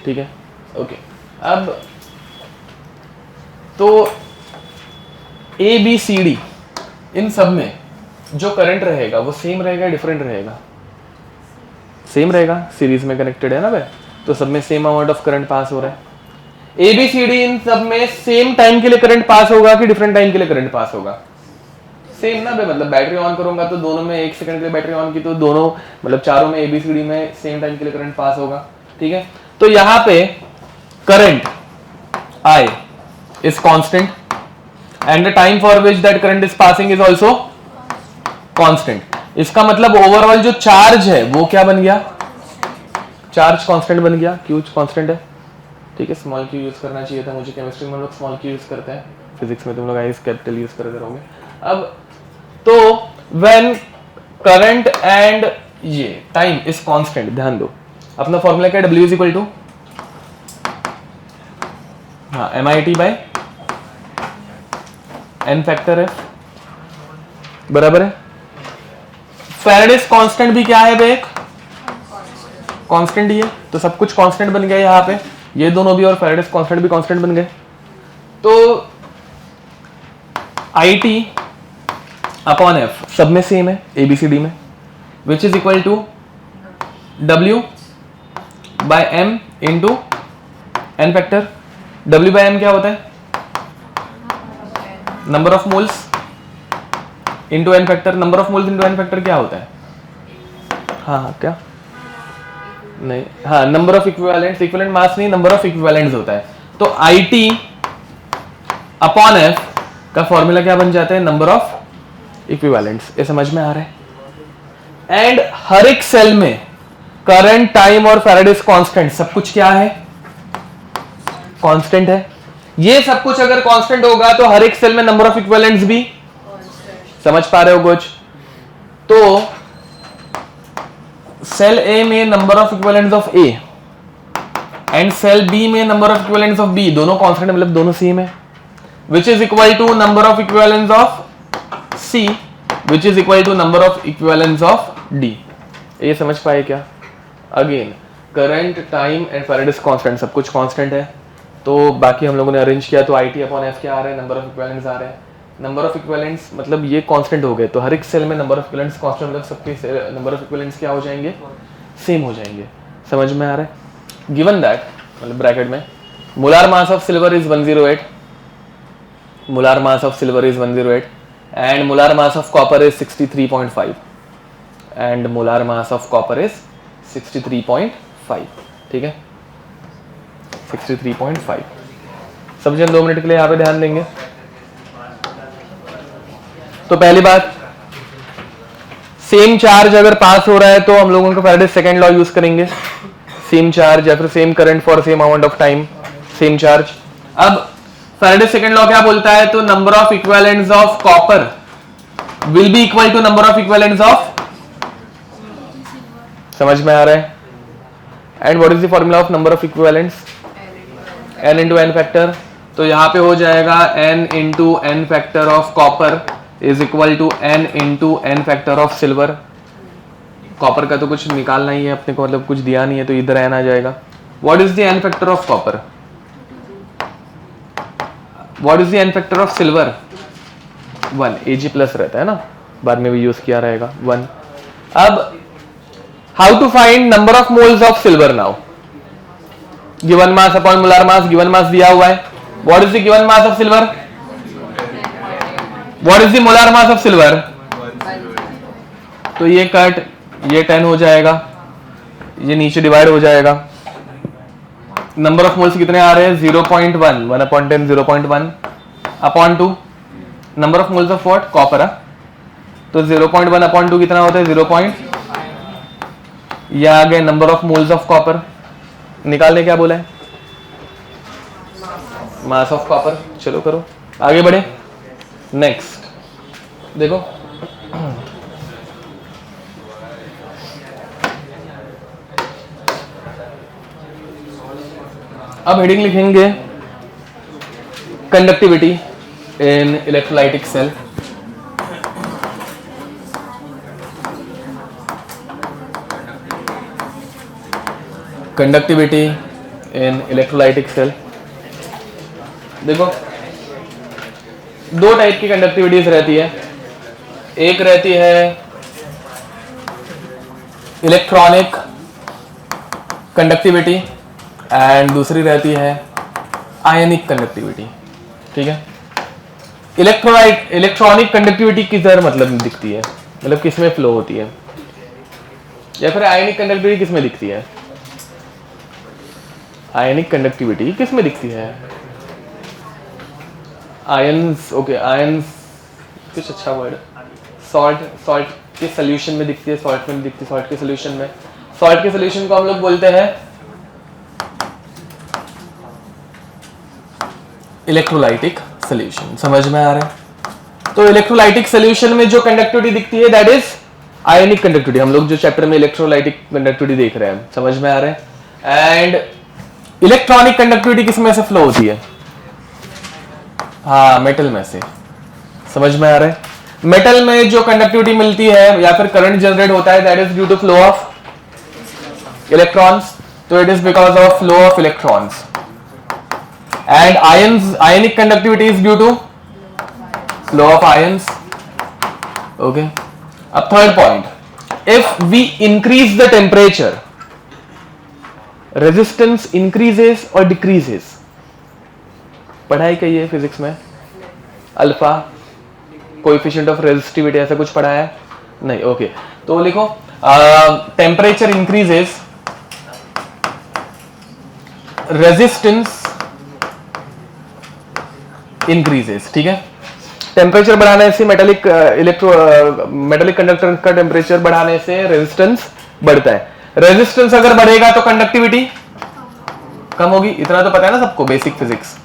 ठीक है, ओके। अब तो ए बी सी डी इन सब में जो करंट रहेगा वो सेम रहेगा, डिफरेंट रहेगा? सेम रहेगा, सीरीज में कनेक्टेड है ना भाई, तो सब में same amount of current pass हो रहा है। ए बी सी डी इन सब में सेम टाइम के लिए करंट पास होगा कि डिफरेंट टाइम के लिए करंट पास होगा? सेम ना भाई, मतलब बैटरी ऑन करूंगा तो दोनों में 1 सेकंड के लिए बैटरी ऑन की तो दोनों मतलब चारों में एबीसीडी में सेम टाइम के लिए करंट पास होगा, ठीक है। तो यहां पे current I is constant and the time for which that current is passing is also constant। इसका मतलब ओवरऑल जो चार्ज है वो क्या बन गया? चार्ज कांस्टेंट बन गया, क्यू कांस्टेंट है, ठीक है। स्मॉल क्यू यूज करना चाहिए था मुझे, केमिस्ट्री में हम लोग स्मॉल क्यू यूज करते हैं, फिजिक्स में तुम लोग आई कैपिटल यूज करते रहोगे। अब तो व्हेन करंट एंड ये टाइम इज कांस्टेंट, ध्यान दो अपना फॉर्मूला क्या है? W इज इक्वल टू हाँ MIT by n factor f, बराबर है। फैराडेस कांस्टेंट भी क्या है बे? एक कांस्टेंट ही है, तो सब कुछ कांस्टेंट बन गया यहाँ पे, ये दोनों भी और फैराडेस कांस्टेंट भी कांस्टेंट बन गए। तो IT अपॉन F सब में सेम है ABCD में, which is equal to W by M into n factor. W by M क्या होता है? Number of moles into n factor. Number of moles into n factor क्या होता है? हाँ क्या नहीं, हाँ number of equivalents, equivalent mass नहीं, नंबर ऑफ इक्विवेलेंट्स होता है। तो IT अपॉन F का फॉर्मूला क्या बन जाता है? Number of equivalents. ये समझ में आ रहा है? एंड हर एक सेल में करंट, टाइम और फैराडेस कांस्टेंट सब कुछ क्या है? कांस्टेंट है। ये सब कुछ अगर कांस्टेंट होगा तो हर एक सेल में नंबर ऑफ इक्विवेलेंट्स भी, समझ पा रहे हो कुछ? तो सेल A में number of equivalents of A and cell B में number of equivalents of B, दोनों कांस्टेंट मतलब दोनों सेम है, which is equal to number of equivalents of C which is equal to number of equivalents of D। ये समझ पाए क्या? Again current, time and Faraday's constant सब कुछ कांस्टेंट है, तो बाकी हम लोगों ने अरेंज किया तो IT अपॉन F क्या आ रहा है? नंबर ऑफ इक्विवेलेंट्स आ रहा है। नंबर ऑफ इक्विवेलेंट्स मतलब ये कांस्टेंट हो गए, तो हर एक सेल में नंबर ऑफ इक्विवेलेंट्स कांस्टेंट मतलब सबके नंबर ऑफ इक्विवेलेंट्स क्या हो जाएंगे? सेम हो जाएंगे। समझ में आ रहा है? गिवन दैट मतलब ब्रैकेट में molar mass of silver is 108, molar mass of silver is 108 and molar mass of copper is 63.5 and molar mass of copper is 63.5, ठीक है 63.5। समझे? 2 मिनट के लिए यहाँ पे ध्यान देंगे। तो पहली बात, सेम चार्ज अगर पास हो रहा है तो हम लोगों को फैराडेस सेकंड लॉ यूज करेंगे, सेम चार्ज या फिर same current for same amount of time, same charge. अब फैराडेस सेकंड लॉ क्या बोलता है? तो number of equivalents of copper will be equal to number of equivalents of, समझ में आ रहा है? And what is the formula of number of equivalents? n into n factor. तो यहां पे हो जाएगा n into n factor of copper is equal to n into n factor of silver. Copper का तो कुछ निकालना ही है अपने को, मतलब कुछ दिया नहीं है तो इधर n आ जाएगा। What is the n factor of copper? What is the n factor of silver? 1, Ag plus रहता है ना, बाद में भी यूज किया रहेगा 1। अब how to find number of moles of silver now? Given mass upon molar mass, given mass दिया हुआ है। What is the given mass of silver? What is the molar mass of silver? तो ये cut, ये 10 हो जाएगा, ये नीचे डिवाइड हो जाएगा। नंबर ऑफ मोल्स कितने आ रहे हैं? 0.1, 1 upon 10 0.1 upon 2 number of moles of what? Copper. तो 0.1 अपॉन 2 कितना होता है? 0. ये आ गए number of moles of copper. निकालने क्या बोला है? Mass of copper. चलो करो, आगे बढ़े। नेक्स्ट देखो, अब हेडिंग लिखेंगे conductivity in electrolytic cell. Conductivity in electrolytic cell. देखो दो टाइप की कंडक्टिविटीज रहती है, एक रहती है इलेक्ट्रॉनिक कंडक्टिविटी एंड दूसरी रहती है आयनिक कंडक्टिविटी। ठीक है, इलेक्ट्रॉनिक कंडक्टिविटी किधर मतलब दिखती है, मतलब किसमें फ्लो होती है, या फिर आयनिक कंडक्टिविटी किसमें दिखती है? आयनिक कंडक्टिविटी किसमें दिखती है? आयंस, ओके आयंस कुछ अच्छा वर्ड, सॉल्ट के सोल्यूशन में दिखती है, सॉल्ट में दिखती है, सॉल्ट के सोल्यूशन में, सॉल्ट के सोल्यूशन को हम लोग बोलते हैं इलेक्ट्रोलाइटिक सोल्यूशन। समझ में आ रहा है? तो इलेक्ट्रोलाइटिक सोल्यूशन में जो कंडक्टिविटी दिखती है दैट इज आयनिक कंडक्टिविटी। हम लोग जो चैप्टर में इलेक्ट्रोलाइटिक कंडक्टिविटी देख रहे हैं, समझ में आ रहा है? एंड इलेक्ट्रॉनिक कंडक्टिविटी किस में से फ्लो होती है? हाँ, मेटल में से। समझ में आ रहा है? मेटल में जो कंडक्टिविटी मिलती है या फिर करंट जनरेट होता है that is due to flow of electrons, तो it is because of flow of electrons. And ionic conductivity is due to flow of ions. Okay, अब third point, if we increase the temperature resistance increases और decreases. पढ़ाई कही है physics में, alpha coefficient of resistivity ऐसा कुछ पढ़ा है? नहीं। ओके, तो लिखो टेम्परेचर इंक्रीजेस, रेजिस्टेंस इंक्रीजेस। ठीक है, टेम्परेचर बढ़ाने से मेटालिक कंडक्टर का टेम्परेचर बढ़ाने से रेजिस्टेंस बढ़ता है। रेजिस्टेंस अगर बढ़ेगा तो कंडक्टिविटी कम होगी, इतना तो पता है ना सबको, बेसिक फिजिक्स।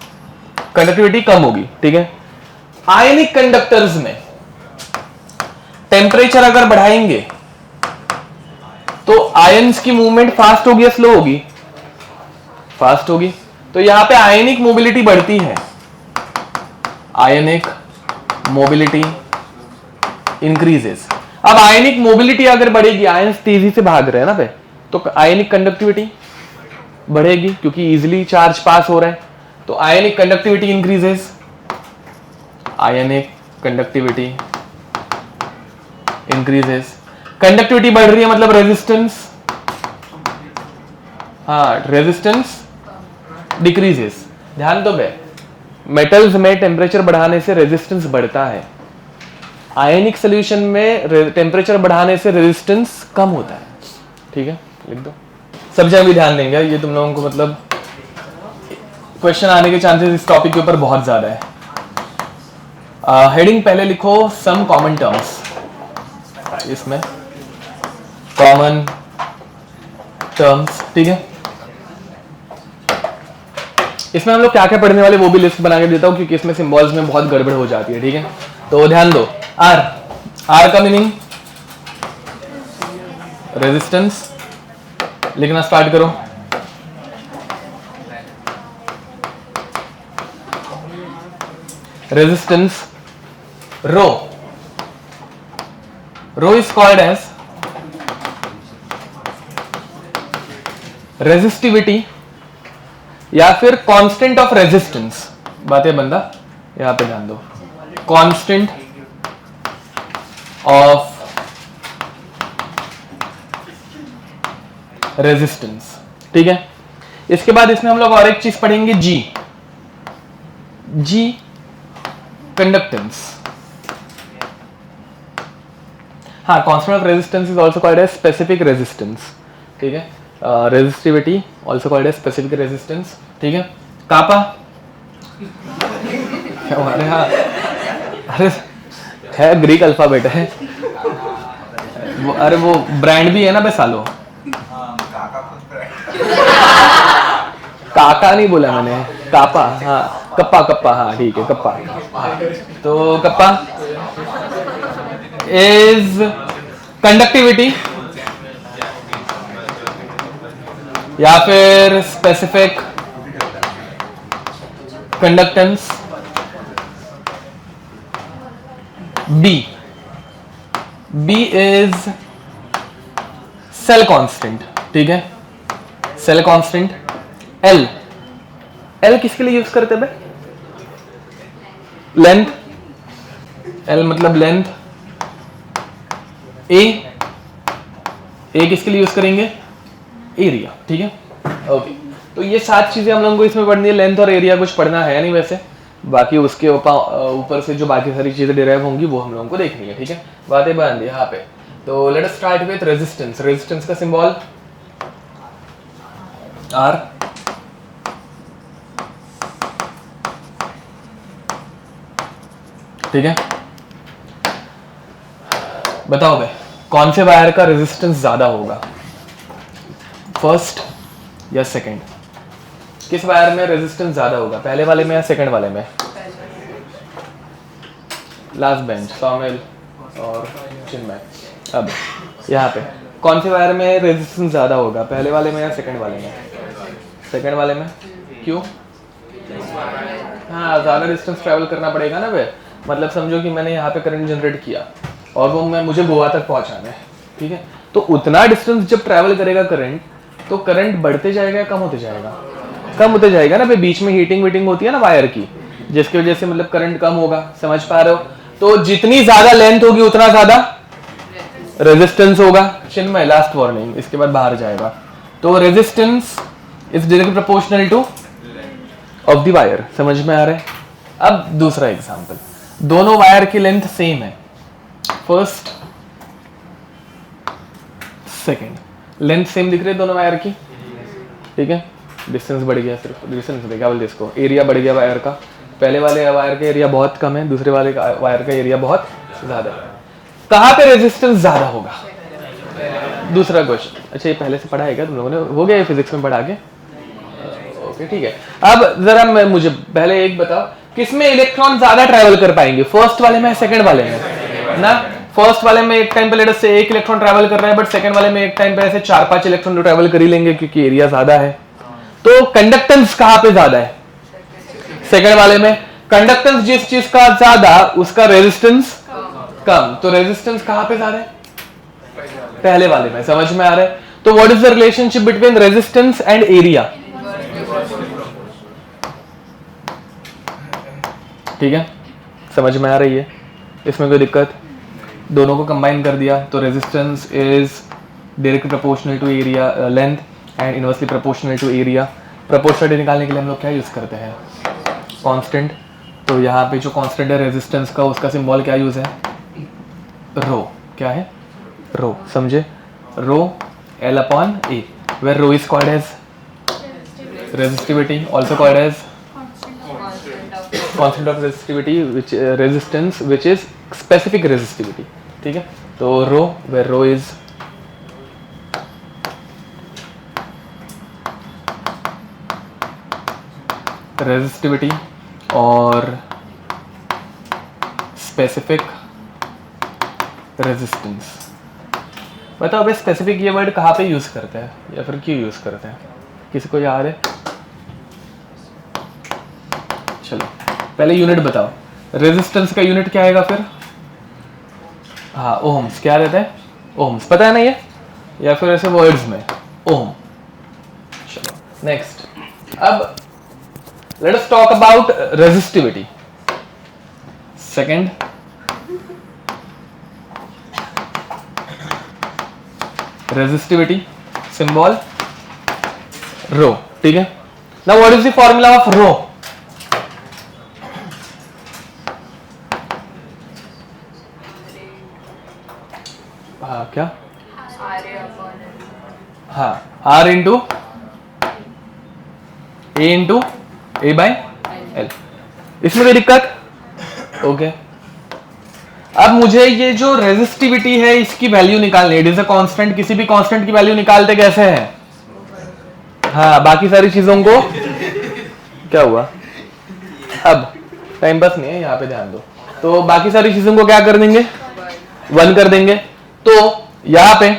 कंडक्टिविटी कम होगी। ठीक है, आयनिक कंडक्टर्स में टेम्परेचर अगर बढ़ाएंगे तो आयंस की मूवमेंट फास्ट होगी या स्लो होगी? फास्ट होगी। तो यहां पे आयनिक मोबिलिटी बढ़ती है, आयनिक मोबिलिटी इंक्रीजेस। अब आयनिक मोबिलिटी अगर बढ़ेगी, आयंस तेजी से भाग रहे हैं ना पे, तो आयनिक कंडक्टिविटी बढ़ेगी क्योंकि इजीली चार्ज पास हो रहा है, तो आयनिक कंडक्टिविटी इंक्रीजेस। आयनिक कंडक्टिविटी इंक्रीजेस, कंडक्टिविटी बढ़ रही है मतलब रेजिस्टेंस, हाँ रेजिस्टेंस डिक्रीजेस। ध्यान दो बे, मेटल्स में टेम्परेचर बढ़ाने से रेजिस्टेंस बढ़ता है, आयनिक सॉल्यूशन में टेम्परेचर बढ़ाने से रेजिस्टेंस कम होता है। ठीक है, लिख दो। सब जगह भी ध्यान देंगे, ये तुम लोगों को मतलब क्वेश्चन आने के चांसेस इस टॉपिक के ऊपर बहुत ज्यादा है। हेडिंग पहले लिखो सम कॉमन टर्म्स, इसमें कॉमन टर्म्स। ठीक है, इसमें हम लोग क्या क्या पढ़ने वाले वो भी लिस्ट बना के देता हूं क्योंकि इसमें सिंबल्स में बहुत गड़बड़ हो जाती है। ठीक है, तो ध्यान दो। आर का मीनिंग रेजिस्टेंस, लिखना स्टार्ट करो। Resistance. Rho is called as resistivity या फिर कांस्टेंट ऑफ रेजिस्टेंस। बातें बंदा यहां पे ध्यान दो, कांस्टेंट ऑफ रेजिस्टेंस। ठीक है, इसके बाद इसमें हम लोग और एक चीज पढ़ेंगे, जी कंडक्टेंस। हाँ, constant of resistance is also called as specific resistance. ठीक है, resistivity also called as specific resistance. ठीक है, कापा हमारे यहाँ, अरे है ग्रीक अल्फाबेट है वो, अरे वो ब्रांड भी है ना बे सालो। काका नहीं बोला मैंने, कापा। हाँ, कप्पा, हाँ ठीक है, कप्पा। तो कप्पा इज कंडक्टिविटी या फिर specific conductance B is cell constant, ठीक है, सेल कांस्टेंट। एल किसके लिए यूज करते हैं? लेंथ, एल मतलब लेंथ। ए किसके लिए यूज करेंगे? एरिया, ठीक है, ओके। तो ये 7 चीजें हम लोगों को इसमें पढ़नी है। लेंथ और एरिया कुछ पढ़ना है नहीं वैसे, बाकी उसके ऊपर से जो बाकी सारी चीजें डिराइव होंगी वो हम लोगों को देखनी है, ठीक है। बातें बंद यहाँ पे। तो let us start with resistance. Resistance का सिंबल आर। ठीक है, बताओ भाई कौन से वायर का रेजिस्टेंस ज्यादा होगा, फर्स्ट या सेकंड? किस वायर में रेजिस्टेंस ज्यादा होगा, पहले वाले में या सेकंड वाले में? लास्ट बेंच, सौमिल और चिन्मय। अब यहाँ पे कौन से वायर में रेजिस्टेंस ज्यादा होगा, पहले वाले में या सेकंड वाले में? सेकंड वाले में। क्यों? हाँ, ज्यादा डिस्टेंस ट्रैवल करना पड़ेगा ना वे। मतलब समझो कि मैंने यहाँ पे करंट जनरेट किया और वो मुझे गोवा तक पहुंचाना है, ठीक है। तो उतना डिस्टेंस जब ट्रैवल करेगा करंट, तो करंट बढ़ते जाएगा या कम होते जाएगा? कम होते जाएगा ना। बीच में हीटिंग वीटिंग होती है ना वायर की, जिसकी वजह से मतलब करंट कम होगा। समझ पा रहे हो? तो जितनी ज्यादा लेंथ होगी उतना ज्यादा रेजिस्टेंस होगा। चिन्मय लास्ट वार्निंग, इसके बाद बाहर जाएगा। तो resistance is directly proportional two of the wire. समझ में आ रहा है? अब दूसरा एग्जांपल, दोनों वायर की लेंथ सेम है, फर्स्ट सेकंड, लेंथ सेम दिख रही है दोनों वायर की, ठीक है। डिस्टेंस बढ़ गया, सिर्फ डिस्टेंस क्या बोलते इसको, एरिया बढ़ गया वायर का। पहले वाले वायर का एरिया बहुत कम है, दूसरे वाले वायर का एरिया बहुत ज्यादा है। कहां पे रेजिस्टेंस ज्यादा होगा? दूसरा क्वेश्चन। अच्छा, ये पहले से पढ़ा है क्या तुम लोगों ने? हो गया ये फिजिक्स में पढ़ा के? ओके, ठीक है। अब जरा मुझे पहले एक बताओ, किसमें इलेक्ट्रॉन ज्यादा ट्रैवल कर पाएंगे, फर्स्ट वाले में, सेकंड वाले में? ना, फर्स्ट वाले में एक टाइम पे लेट्स से 1 इलेक्ट्रॉन ट्रैवल कर रहा है, बट सेकंड वाले में एक टाइम पे ऐसे 4-5 इलेक्ट्रॉन ट्रैवल कर ही लेंगे क्योंकि एरिया ज्यादा है। तो कंडक्टेंस कहां पे ज्यादा है? सेकंड वाले में। कंडक्टेंस जिस चीज का ज्यादा, उसका रेजिस्टेंस कम। तो रेजिस्टेंस कहां पे ज्यादा है? पहले वाले में। समझ में आ रहा है? तो what is the relationship between resistance and area? ठीक है, समझ में आ रही है? इसमें कोई दिक्कत? दोनों को कंबाइन कर दिया तो resistance is directly proportional to area length and inversely proportional to area. Proportionality निकालने के लिए हम लोग क्या यूज करते हैं? कांस्टेंट। तो यहाँ पे जो कांस्टेंट है रेजिस्टेंस का, उसका सिंबल क्या यूज है? रो। क्या है? रो। समझे? रो L upon A, where rho is called as resistivity, also called as constant of resistivity, which resistance which is specific resistivity, ठीक है। तो रो, where rho is resistivity और specific resistance। बताओ भाई स्पेसिफिक ये वर्ड कहाँ पे यूज करते हैं या फिर क्यों यूज करते हैं? किसी को याद है? चलो पहले यूनिट बताओ। रेजिस्टेंस का यूनिट क्या आएगा फिर? हाँ, ओम्स। क्या रहता है? ओम्स। पता है ना ये, या फिर ऐसे वर्ड्स में ओम। चलो नेक्स्ट। अब let us talk about resistivity. Second, resistivity symbol rho, ठीक है। now what is the formula of rho? हाँ, क्या? हाँ, R into A by L। इसमें कोई दिक्कत? ओके। अब मुझे ये जो रेजिस्टिविटी है इसकी वैल्यू निकालनी है। It is a constant. किसी भी कांस्टेंट की वैल्यू निकालते कैसे हैं? हाँ, बाकी सारी चीजों को क्या हुआ? अब टाइम पास नहीं है, यहाँ पे ध्यान दो। तो बाकी सारी चीजों को क्या कर देंगे? 1 कर देंगे। तो यहाँ पे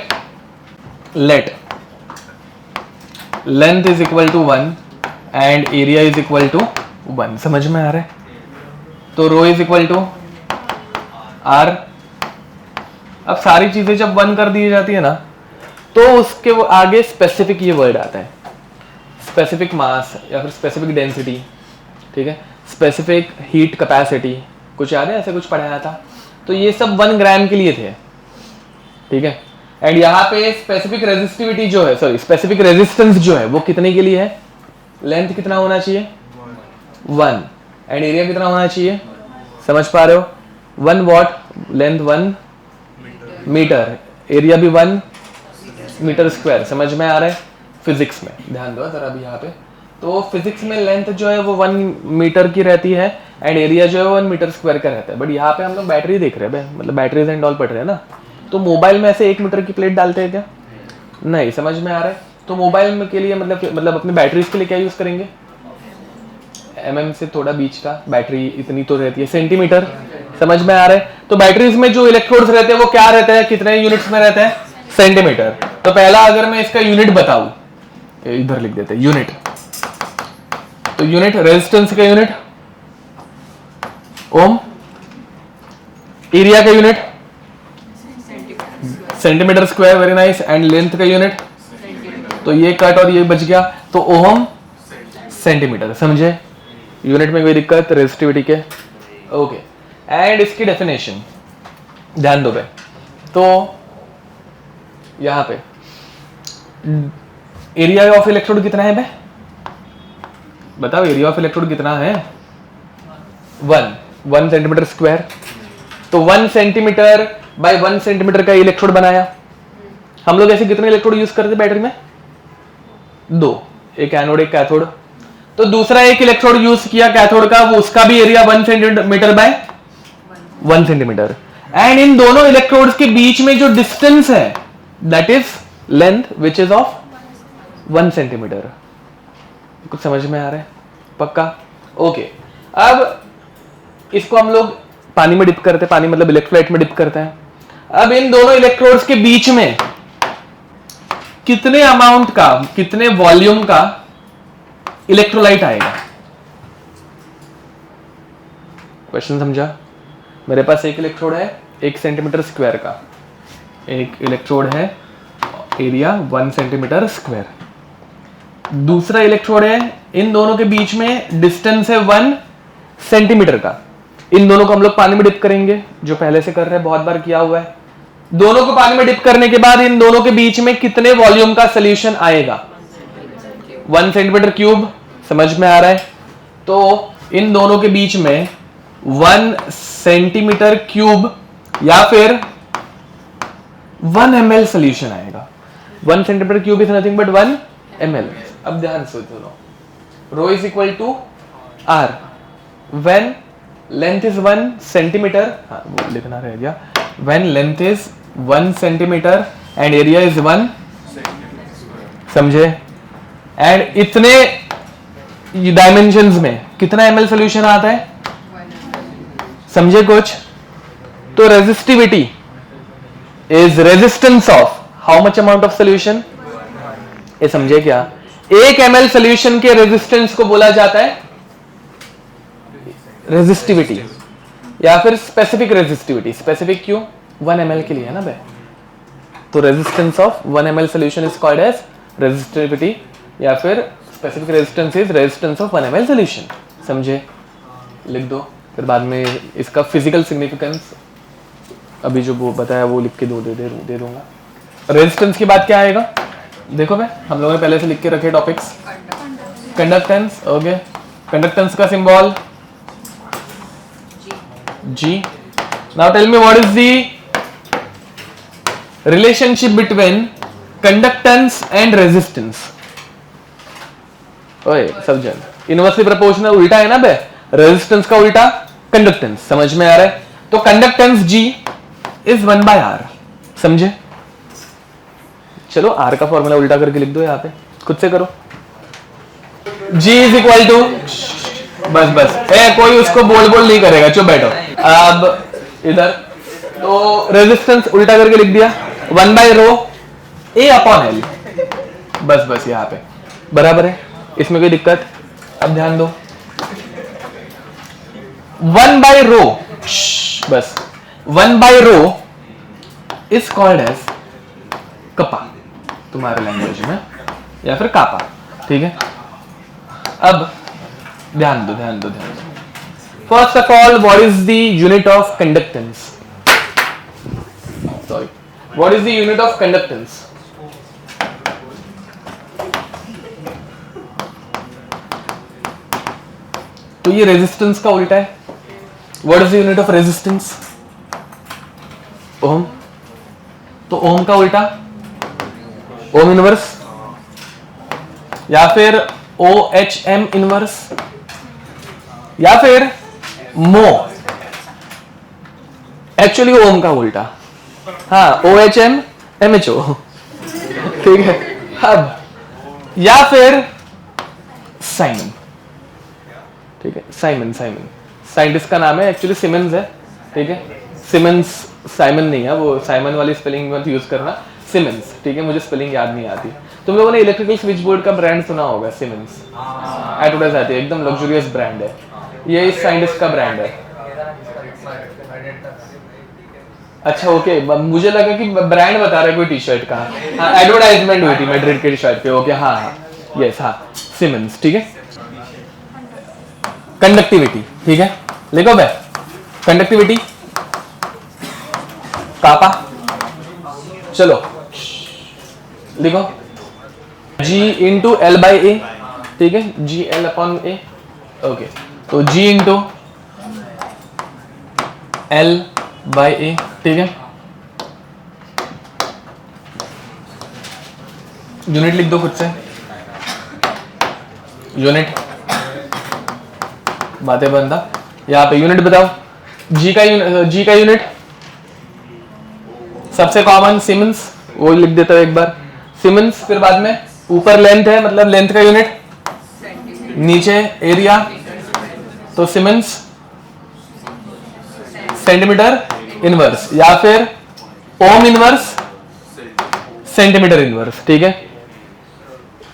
let length is equal to 1 and area is equal to 1। समझ में आ रहा है? तो rho is equal to R। अब सारी चीजें जब 1 कर दी जाती है ना, तो उसके वो आगे स्पेसिफिक ये वर्ड आता है, स्पेसिफिक मास या फिर स्पेसिफिक डेंसिटी, ठीक है, स्पेसिफिक हीट कैपेसिटी, कुछ याद है ऐसे कुछ पढ़ाया था, तो ये सब 1 ग्राम के लिए थे, ठीक है। एंड यहाँ पे स्पेसिफिक रेजिस्टिविटी जो है, सॉरी स्पेसिफिक रेजिस्टेंस जो है वो कितने के लिए है, लेंथ कितना होना चाहिए 1, एंड एरिया कितना होना चाहिए, समझ पा रहे हो, 1 वॉट, लेंथ 1 मीटर, एरिया भी 1 मीटर स्क्वायर, समझ में आ रहा है। फिजिक्स में ध्यान दो जरा अभी यहाँ पे, तो फिजिक्स में लेंथ जो है वो 1 मीटर की रहती है एंड एरिया जो है 1 मीटर स्क्वायर का रहता है। बट यहाँ पे हम लोग बैटरी देख रहे हैं, मतलब बैटरीज एंड ऑल पढ़ रहे हैं ना, तो मोबाइल में ऐसे 1 मीटर की प्लेट डालते हैं क्या, नहीं, समझ में आ रहा है। तो मोबाइल में के लिए मतलब अपने बैटरीज के लिए क्या यूज करेंगे, mm से थोड़ा बीच का, बैटरी इतनी तो रहती है, सेंटीमीटर, समझ में आ रहा है। तो बैटरीज में जो इलेक्ट्रोड्स रहते हैं वो क्या रहते हैं, कितने यूनिट्स में रहते हैं, सेंटीमीटर। तो पहला अगर मैं इसका यूनिट बताऊं, इधर लिख देते हैं यूनिट, तो यूनिट रेजिस्टेंस का यूनिट ओम, एरिया का unit centimetre square, very nice, and length का यूनिट, तो ये कट और ये बच गया, तो ओम सेंटीमीटर, समझे, यूनिट में कोई दिक्कत रेजिस्टिविटी के, ओके। एंड इसकी डेफिनेशन ध्यान दो भाई, तो यहां पे एरिया ऑफ इलेक्ट्रोड कितना है भाई, बताओ एरिया ऑफ इलेक्ट्रोड कितना है, 1 सेंटीमीटर स्क्वायर। तो 1 सेंटीमीटर बाय 1 सेंटीमीटर का इलेक्ट्रोड बनाया। हम लोग ऐसे कितने इलेक्ट्रोड यूज करते बैटरी में, 2, एक एनोड एक कैथोड। तो दूसरा एक इलेक्ट्रोड यूज किया कैथोड का, वो उसका भी area 1 centimetre bye 1 centimetre, and in दोनों इलेक्ट्रोड्स के बीच में जो डिस्टेंस है that is length which is of 1 centimetre. कुछ समझ में आ रहा है, पक्का, ओके। अब इसको हम लोग पानी में डिप करते हैं, पानी मतलब इलेक्ट्रोलाइट में डिप करते हैं। अब इन दोनों इलेक्ट्रोड्स के बीच में कितने अमाउंट का, कितने वॉल्यूम का इलेक्ट्रोलाइट आएगा, क्वेश्चन समझा। मेरे पास एक इलेक्ट्रोड है 1 सेंटीमीटर स्क्वायर का, एक इलेक्ट्रोड है एरिया 1 सेंटीमीटर स्क्वायर, दूसरा इलेक्ट्रोड है, इन दोनों के बीच में डिस्टेंस है 1 सेंटीमीटर का। इन दोनों को हम लोग पानी में डिप करेंगे, जो पहले से कर रहे हैं, बहुत बार किया हुआ है। दोनों को पानी में डिप करने के बाद इन दोनों के बीच में कितने वॉल्यूम का सोल्यूशन आएगा, 1 सेंटीमीटर क्यूब, समझ में आ रहा है। तो इन दोनों के बीच में 1 सेंटीमीटर क्यूब या फिर 1 ml सोल्यूशन आएगा। 1 centimetre cube is nothing but 1 ml। अब ध्यान से सुनो, rho is equal to R when length is 1 centimetre, हाँ वो लिखना रह गया, when length is 1 centimetre and area is 1, समझे। एंड इतने डायमेंशंस में कितना ml सोल्यूशन आता है, समझे कुछ। तो resistivity is resistance of how much amount of solution, ये समझे क्या। 1 ml सोल्यूशन के रेजिस्टेंस को बोला जाता है रेजिस्टिविटी या फिर स्पेसिफिक रेजिस्टिविटी। स्पेसिफिक क्यों, 1 ml के लिए है ना भाई, तो resistance of 1 ml solution is called as resistivity या फिर specific resistance is resistance of 1 ml solution, समझे, लिख दो। फिर बाद में इसका फिजिकल सिग्निफिकेंस अभी जो वो बताया वो लिख के दे दूंगा। रेजिस्टेंस की बात क्या आएगा, देखो भाई हम लोगों ने पहले से लिख के रखे टॉपिक्स, कंडक्टेंस, ओके, कंडक्टेंस का symbol G. Now tell me what is the relationship between conductance and resistance? ओए सब जन इनवर्सली प्रोपोर्शनल उल्टा है ना बे, रेजिस्टेंस का उल्टा कंडक्टेंस, समझ में आ रहा है। तो कंडक्टेंस G इज 1/R, समझे। चलो R का फॉर्मूला उल्टा करके लिख दो यहाँ पे, खुद से करो। G इज इक्वल टू, बस कोई उसको बोल नहीं करेगा, चुप बैठो। अब इधर तो रेजिस्टेंस उल्टा करके लिख दिया, 1/ρ A/L, बस यहाँ पे बराबर है, इसमें कोई दिक्कत। अब ध्यान दो, 1/ρ, बस 1 by rho is called as कपा तुम्हारे लैंग्वेज में, या फिर कापा, ठीक है। अब ध्यान दो। First of all, what is the unit of conductance? Sorry, what is the unit of conductance? तो ये रेजिस्टेंस का उल्टा है। What is the unit of resistance? Ohm. तो ओम का उल्टा ओम इनवर्स, या फिर OHM इनवर्स, या फिर मो। एक्चुअली ओम का उल्टा, हाँ, OHM MHO, ठीक है। अब या फिर साइमन, ठीक है। साइमन साइंटिस्ट का नाम है, एक्चुअली सिमंस है, ठीक है। सिमंस साइमन नहीं है, वो साइमन वाली स्पेलिंग मत यूज करना, सिमंस, ठीक है। मुझे स्पेलिंग याद नहीं आती। तुम लोगों ने इलेक्ट्रिकल स्विच बोर्ड का ब्रांड सुना होगा, सिमंस, एडवर्टाइज आती है, एकदम लग्जरियस ब्रांड है। ये इस साइंटिस्ट का ब्रांड है। अच्छा, ओके, मुझे लगा कि ब्रांड बता रहा है कोई टी शर्ट का। हाँ, एडवर्टाइजमेंट हुई थी मैड्रिड के टी शर्ट पे। ओके, हाँ, यस, हाँ, सिमंस, ठीक है। कंडक्टिविटी, ठीक है, लिखो बे। कंडक्टिविटी कापा, चलो लिखो, G इंटू L बाई ए, ठीक है, GL अपॉन ए। ओके, तो G इंटू L बाई ए, ठीक है। यूनिट लिख दो खुद से, यूनिट, बातें बनता। यहाँ पे यूनिट बताओ। G का यूनिट सबसे कॉमन सिमंस, वो लिख देता हूं एक बार, सिमंस। फिर बाद में ऊपर लेंथ है, मतलब लेंथ का यूनिट, नीचे एरिया, तो सिमंस सेंटीमीटर इनवर्स, या फिर ओम इनवर्स सेंटीमीटर इनवर्स, ठीक है।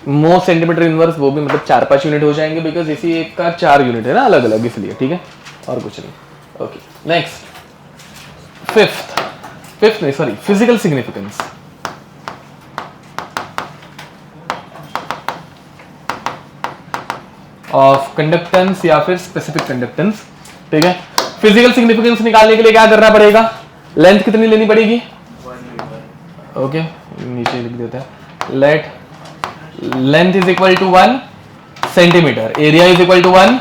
मो सेंटीमीटर इनवर्स, वो भी मतलब 4-5 यूनिट हो जाएंगे, बिकॉज इसी एक का 4 यूनिट है ना अलग अलग, इसलिए, ठीक है, और कुछ नहीं। ओके, नेक्स्ट, फिफ्थ नहीं, sorry, physical significance of conductance या फिर स्पेसिफिक कंडक्टेंस, ठीक है। फिजिकल सिग्निफिकेंस निकालने के लिए क्या करना पड़ेगा? लेंथ कितनी लेनी पड़ेगी? ओके, नीचे लिख देते हैं, let length is equal to 1 centimetre, area is equal to 1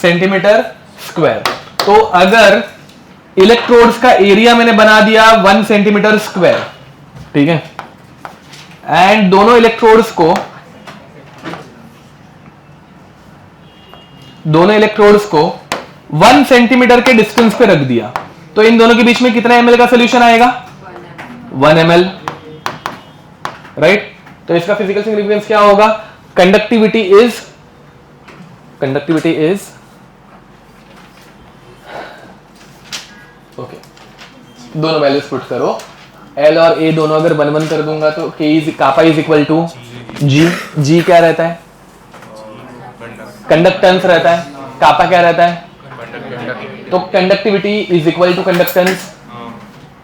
centimetre square. तो अगर इलेक्ट्रोड्स का एरिया मैंने बना दिया 1 सेंटीमीटर स्क्वायर, ठीक है, एंड दोनों इलेक्ट्रोड्स को 1 सेंटीमीटर के डिस्टेंस पे रख दिया, तो इन दोनों के बीच में कितना ml का सोल्यूशन आएगा? 1 ml, राइट। तो इसका फिजिकल सिग्निफिकेंस क्या होगा? कंडक्टिविटी इज ओके, दोनों वैल्यूज पुट करो, L और A दोनों अगर 1-1 कर दूंगा तो kappa is equal to G क्या रहता है? कंडक्टेंस रहता है। कापा क्या रहता है? तो conductivity is equal to conductance.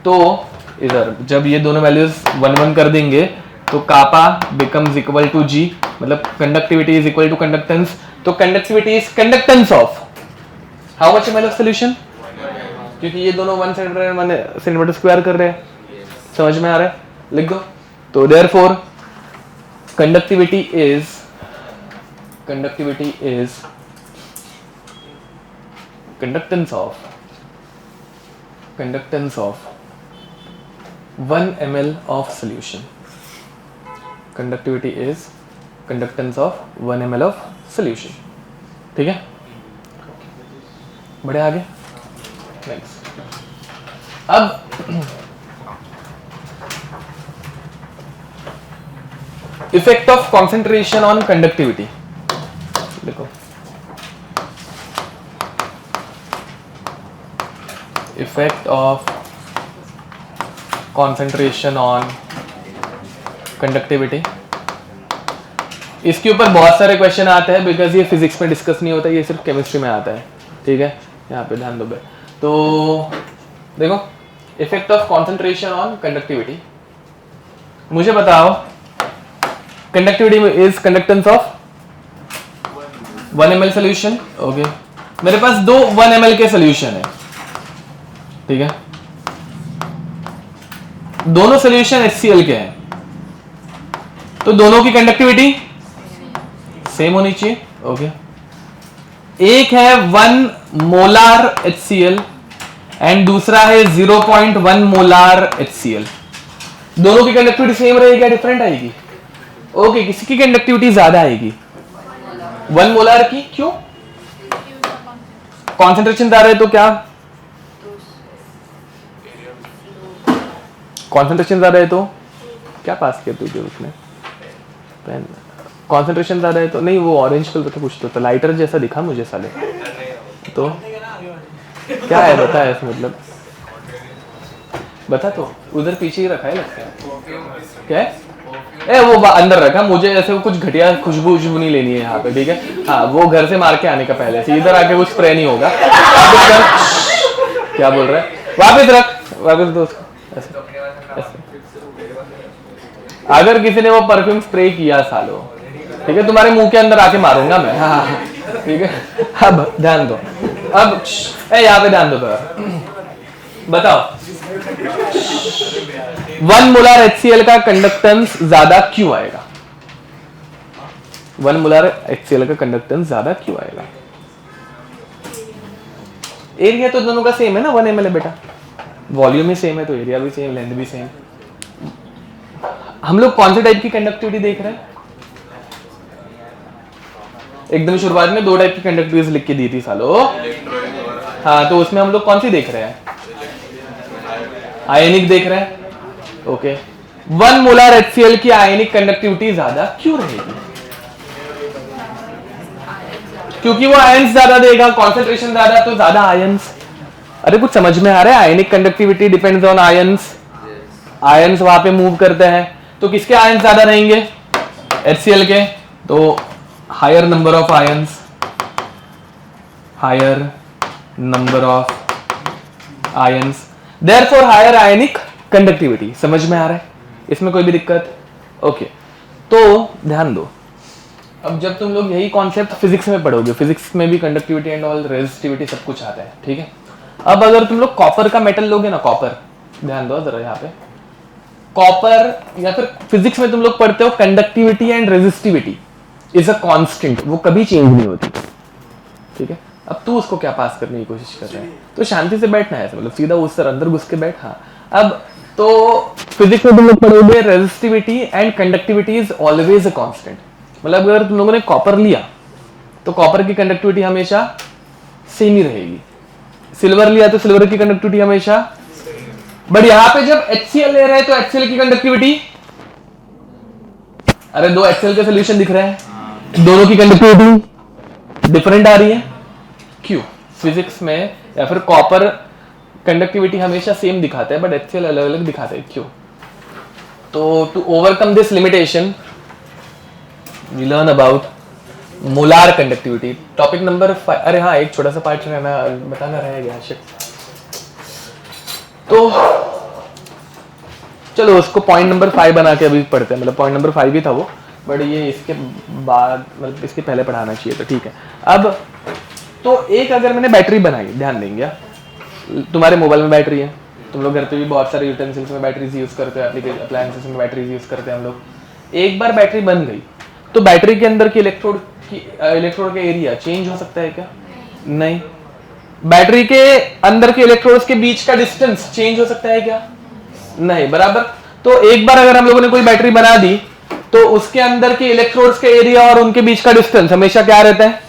तो इधर जब ये दोनों वैल्यूज 1-1 कर देंगे तो kappa becomes equal to G, मतलब conductivity is equal to conductance. तो conductivity is conductance of how much ml of solution, क्योंकि ये दोनों 1 सेंटीमीटर स्क्वायर कर रहे हैं। समझ में आ रहा है? लिख दो। तो therefore conductivity is conductance of 1 ml of solution. Conductivity is conductance of 1 ml of solution, ठीक है। बढ़े आगे। नेक्स्ट, अब effect of concentration on conductivity देखो। Effect of concentration on conductivity, इसके ऊपर बहुत सारे क्वेश्चन आते हैं, बिकॉज ये फिजिक्स में डिस्कस नहीं होता, ये सिर्फ केमिस्ट्री में आता है, ठीक है। यहाँ पे ध्यान दो। तो देखो effect of concentration on conductivity, मुझे बताओ conductivity is conductance of 1 ml solution. Okay, मेरे पास दो 1 ml के सोल्यूशन है, ठीक है, दोनों सोल्यूशन HCl के हैं, तो दोनों की कंडक्टिविटी सेम होनी चाहिए। ओके, एक है 1 मोलार HCl एंड दूसरा है 0.1 मोलार HCl, दोनों की कंडक्टिविटी सेम रहेगी या डिफरेंट आएगी? ओके, किसी की कंडक्टिविटी ज्यादा आएगी 1 मोलार की, क्यों? कॉन्सेंट्रेशन ज्यादा है तो क्या? कॉन्सेंट्रेशन ज्यादा है तो क्या पास किया तुझे उसने पेन? कॉन्सेंट्रेशन ज्यादा है तो नहीं, वो ऑरेंज कलर का कुछ तो लाइटर जैसा दिखा मुझे साले, तो क्या है बता, है मतलब बता, तो उधर पीछे ही रखा है लगता है, क्या है? ए वो अंदर रखा, मुझे ऐसे कुछ घटिया खुशबू नहीं लेनी है यहाँ पे, ठीक है? हाँ, वो घर से मार के आने का पहले से, इधर आके कुछ स्प्रे नहीं होगा। क्या बोल रहा है? वापस रख, वापस दो उसको ऐसे, ऐसे। अगर किसी ने वो परफ्यूम स्प्रे किया सालो, ठीक है, तुम्हारे मुंह के अंदर आके मारूंगा मैं। हाँ ठीक है, अब ध्यान दो, अब यहाँ पे ध्यान दो बताओ 1 मोलार HCl का कंडक्टेंस ज्यादा क्यों आएगा? 1 मोलार HCl का कंडक्टेंस ज्यादा क्यों आएगा? एरिया तो दोनों का सेम है ना, 1 ml है बेटा, वॉल्यूम ही सेम है तो एरिया भी सेम, लेंथ भी सेम। हम लोग कौन से टाइप की कंडक्टिविटी देख रहे हैं? एकदम शुरुआत में 2 टाइप की कंडक्टिविटी लिख के दी थी सालो। हाँ, तो उसमें हम लोग कौन सी देख रहे हैं? आयनिक देख रहे हैं। ओके, 1 मोलार HCl की आयनिक कंडक्टिविटी ज्यादा क्यों रहेगी? क्योंकि वो आयंस ज्यादा देगा, कॉन्सेंट्रेशन ज्यादा तो ज्यादा आयंस। अरे कुछ समझ में आ रहा है? Ionic conductivity depends on ions, ions वहां पे मूव करते हैं, तो किसके आयंस ज्यादा रहेंगे? HCl के, तो higher number of ions, higher number of ions, therefore higher ionic conductivity. समझ में आ रहा है? इसमें कोई भी दिक्कत? ओके, तो ध्यान दो, अब जब तुम लोग यही कॉन्सेप्ट फिजिक्स में पढ़ोगे, फिजिक्स में भी कंडक्टिविटी एंड ऑल रेजिस्टिविटी सब कुछ आता है, ठीक है? अब अगर तुम लोग कॉपर का मेटल लोगे ना, कॉपर, ध्यान दो जरा यहाँ पे, कॉपर या फिर फिजिक्स में तुम लोग पढ़ते हो conductivity and resistivity is a constant, वो कभी चेंज नहीं होती, ठीक है? अब तू उसको क्या पास करने की कोशिश कर रहा है? तो शांति से बैठना है, मतलब सीधा उस तरह अंदर घुस के बैठ। हाँ, अब तो फिजिक्स में तुम लोग पढ़ोगे resistivity and conductivity is always a constant, मतलब अगर तुम लोगों ने कॉपर लिया तो कॉपर की कंडक्टिविटी हमेशा सेम ही रहेगी, सिल्वर लिया तो सिल्वर की कंडक्टिविटी हमेशा। बट यहाँ पे जब HCl ले रहे हैं तो HCl की कंडक्टिविटी, अरे 2 HCl के सोल्यूशन दिख रहे हैं, दोनों की कंडक्टिविटी डिफरेंट आ रही है, क्यों? फिजिक्स में या फिर कॉपर कंडक्टिविटी हमेशा सेम दिखाता है, बट HCl अलग अलग दिखाता है, क्यों? तो to overcome this limitation we learn about molar conductivity. Topic number 5, अरे हाँ, एक छोटा सा पार्ट रहना बताना रह गया, शिट। तो चलो उसको पॉइंट नंबर 5 बना के अभी पढ़ते हैं, मतलब पॉइंट नंबर 5 ही था वो, बट ये इसके बाद मतलब इसके पहले पढ़ाना चाहिए, तो ठीक है। अब तो एक अगर मैंने बैटरी बनाई, ध्यान देंगे, तुम्हारे मोबाइल में बैटरी है, तुम लोग घर पे भी बहुत सारे यूटेंसिल्स में बैटरीज यूज करते हो, अप्लायंसेस में बैटरीज यूज करते हैं हम लोग। एक बार बैटरी बन गई तो बैटरी के अंदर की इलेक्ट्रोड का एरिया चेंज हो सकता है क्या? नहीं। बैटरी के अंदर के इलेक्ट्रोड्स के बीच का डिस्टेंस चेंज हो सकता है क्या? नहीं, बराबर। तो एक बार अगर हम लोगों ने कोई बैटरी बना दी तो उसके अंदर के इलेक्ट्रोड्स के एरिया और उनके बीच का डिस्टेंस हमेशा क्या रहता है?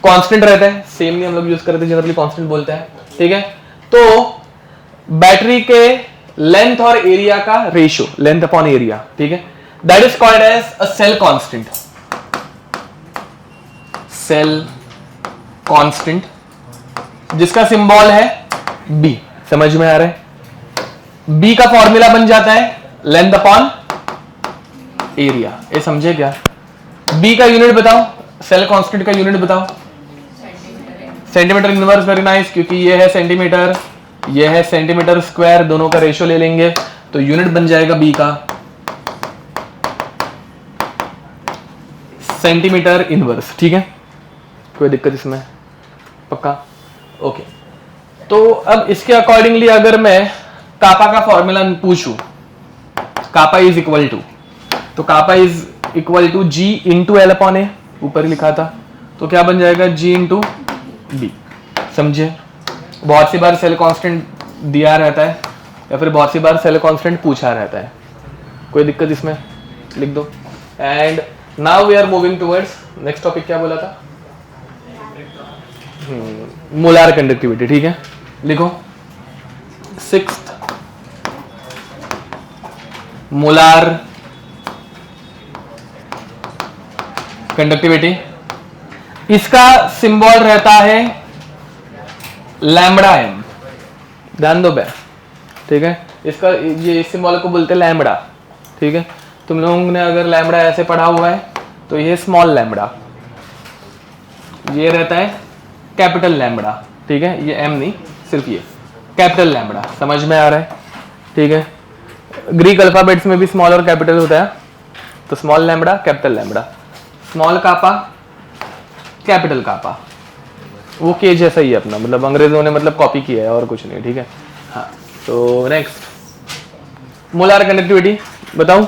कांस्टेंट रहता है। सेम नहीं हम लोग यूज करते, जनरली कांस्टेंट बोलते हैं, ठीक है? तो बैटरी के लेंथ और एरिया का रेशियो, लेंथ अपॉन एरिया, ठीक है, that is called as a cell constant. Cell constant जिसका सिंबल है बी। समझ में आ रहा है? बी का फॉर्मूला बन जाता है लेंथ अपॉन एरिया। ये समझे क्या? बी का यूनिट बताओ, सेल कांस्टेंट का यूनिट बताओ। सेंटीमीटर इनवर्स, वेरी नाइस, क्योंकि ये है सेंटीमीटर ये है सेंटीमीटर स्क्वायर, दोनों का रेशियो ले लेंगे तो यूनिट बन जाएगा बी का सेंटीमीटर इनवर्स। ठीक है, कोई दिक्कत इसमें? पक्का? ओके। तो अब इसके अकॉर्डिंगली अगर मैं कापा का फॉर्मूला पूछूं, कापा इज इक्वल टू, तो kappa is equal to G into L upon A, ऊपर ही लिखा था, तो क्या बन जाएगा जी इंटू बी। समझे? बहुत सी बार सेल कांस्टेंट दिया रहता है या फिर बहुत सी बार सेल कांस्टेंट पूछा रहता है, कोई दिक्कत इसमें? लिख दो। And now we are moving towards next topic. क्या बोला था? Molar conductivity. ठीक है, लिखो सिक्स्थ मोलार कंडक्टिविटी। इसका सिंबल रहता है लैम्बडा एम, ध्यान दो बे। ठीक है, इसका ये सिंबल को बोलते हैं लैम्बडा। ठीक है, तुम लोगों ने अगर लैम्बडा ऐसे पढ़ा हुआ है तो ये स्मॉल लैम्बडा, ये रहता है कैपिटल लैम्बडा। ठीक है, ये एम नहीं, सिर्फ ये कैपिटल लैम्बडा। समझ में आ रहा है? ठीक है, ग्रीक अल्फाबेट्स में भी स्मॉल और कैपिटल होता है, तो small lambda, capital lambda, small kappa, capital kappa, वो के जैसा ही है अपना, मतलब अंग्रेजों ने मतलब कॉपी किया है और कुछ नहीं। ठीक है, हाँ। तो नेक्स्ट मोलार कंडक्टिविटी बताऊं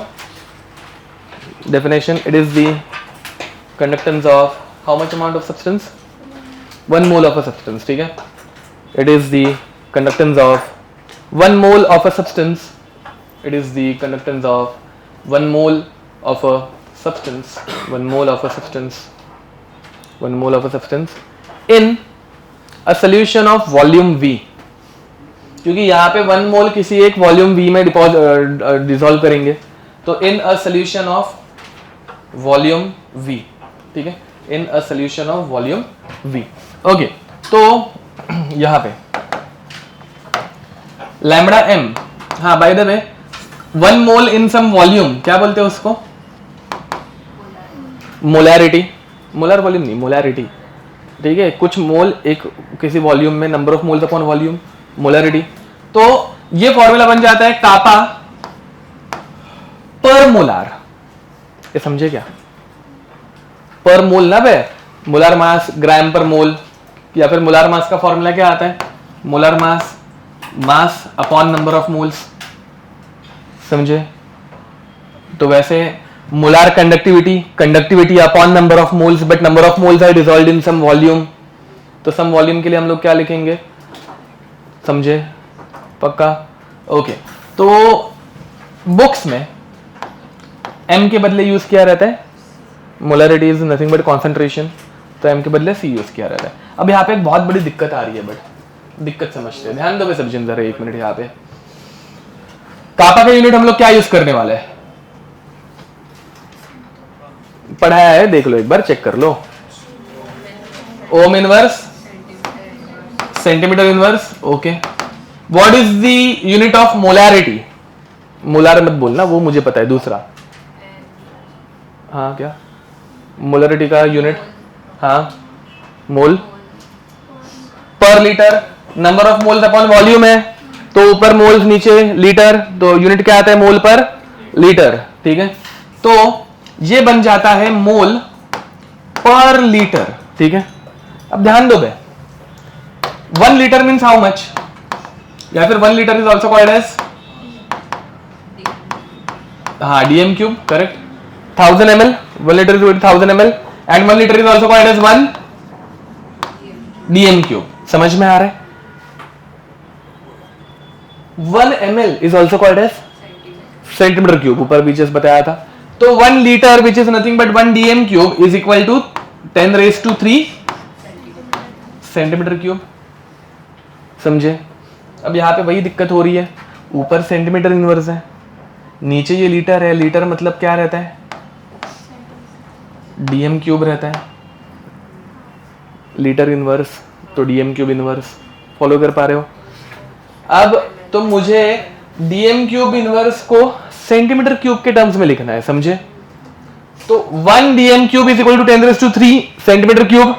definition. It is the conductance of how much amount of substance, 1 mole of a substance। ठीक है, it is the conductance of 1 mole of a substance, it is the conductance of 1 mole of a substance, 1 mole of a substance, 1 mole of a substance in a solution of volume V। क्योंकि यहाँ पे 1 mole किसी एक volume V में dissolve करेंगे, तो in a solution of volume V। ठीक है, in a solution of volume V। Okay, तो यहां पे लैम्बडा एम, हाँ by the way 1 mole in some volume क्या बोलते हैं उसको? मोलैरिटी। मोलर वॉल्यूम नहीं, मोलैरिटी। ठीक है, कुछ मोल एक किसी वॉल्यूम में, number of moles upon volume, molarity. तो ये फॉर्मूला बन जाता है कापा पर मोलार। ये समझे क्या? पर मोल ना बे, मोलार मास ग्राम पर मोल, या फिर मोलार मास का फॉर्मूला क्या आता है? Molar mass, mass upon number of moles. समझे? तो वैसे molar conductivity, conductivity upon number of moles, but number of moles are dissolved in some volume, तो सम वॉल्यूम के लिए हम लोग क्या लिखेंगे? समझे? पक्का? ओके। तो बुक्स में m के बदले यूज किया रहता है, molarity is nothing but concentration, तो m के बदले c यूज किया रहता है। अब यहाँ पे एक बहुत बड़ी दिक्कत आ रही है, बट दिक्कत समझते हैं, ध्यान दो सब जन जरा 1 मिनट। यहाँ पे कापा का यूनिट हम लोग क्या यूज करने वाले हैं? पढ़ाया है, देख लो एक बार, चेक कर लो। Ohm inverse, centimetre inverse. Okay, what is the unit of molarity? Molar मत बोलना, वो मुझे पता है, दूसरा। हाँ क्या मोलैरिटी का यूनिट? हाँ मोल पर litre, number of moles upon volume है, तो ऊपर मोल्स नीचे लीटर, तो यूनिट क्या आता है? मोल पर लीटर। ठीक है, तो ये बन जाता है मोल पर लीटर। ठीक है, अब ध्यान दो बे, 1 लीटर मीन्स हाउ मच, या फिर 1 litre is also called as, हाँ dm cube, correct. 1000 ml, 1 liter is 1000 ml and 1 liter is also called as 1 dm cube। समझ में आ रहा है? 1 ml is also called as centimetre cube, ऊपर भी जस्ट बताया था। तो 1 litre which is nothing but 1 dm cube is equal to 10⁻³ centimetre cube. समझे? अब यहाँ पे वही दिक्कत हो रही है, ऊपर सेंटीमीटर इनवर्स है, नीचे ये लीटर है, लीटर मतलब क्या रहता है? डीएम क्यूब रहता है, लीटर इनवर्स तो डीएम क्यूब इनवर्स। फॉलो कर पा रहे हो? अब तो मुझे डीएम क्यूब इनवर्स को सेंटीमीटर क्यूब के टर्म्स में लिखना है। समझे? तो 1 dm cube is equal to 10⁻³ centimetre cube,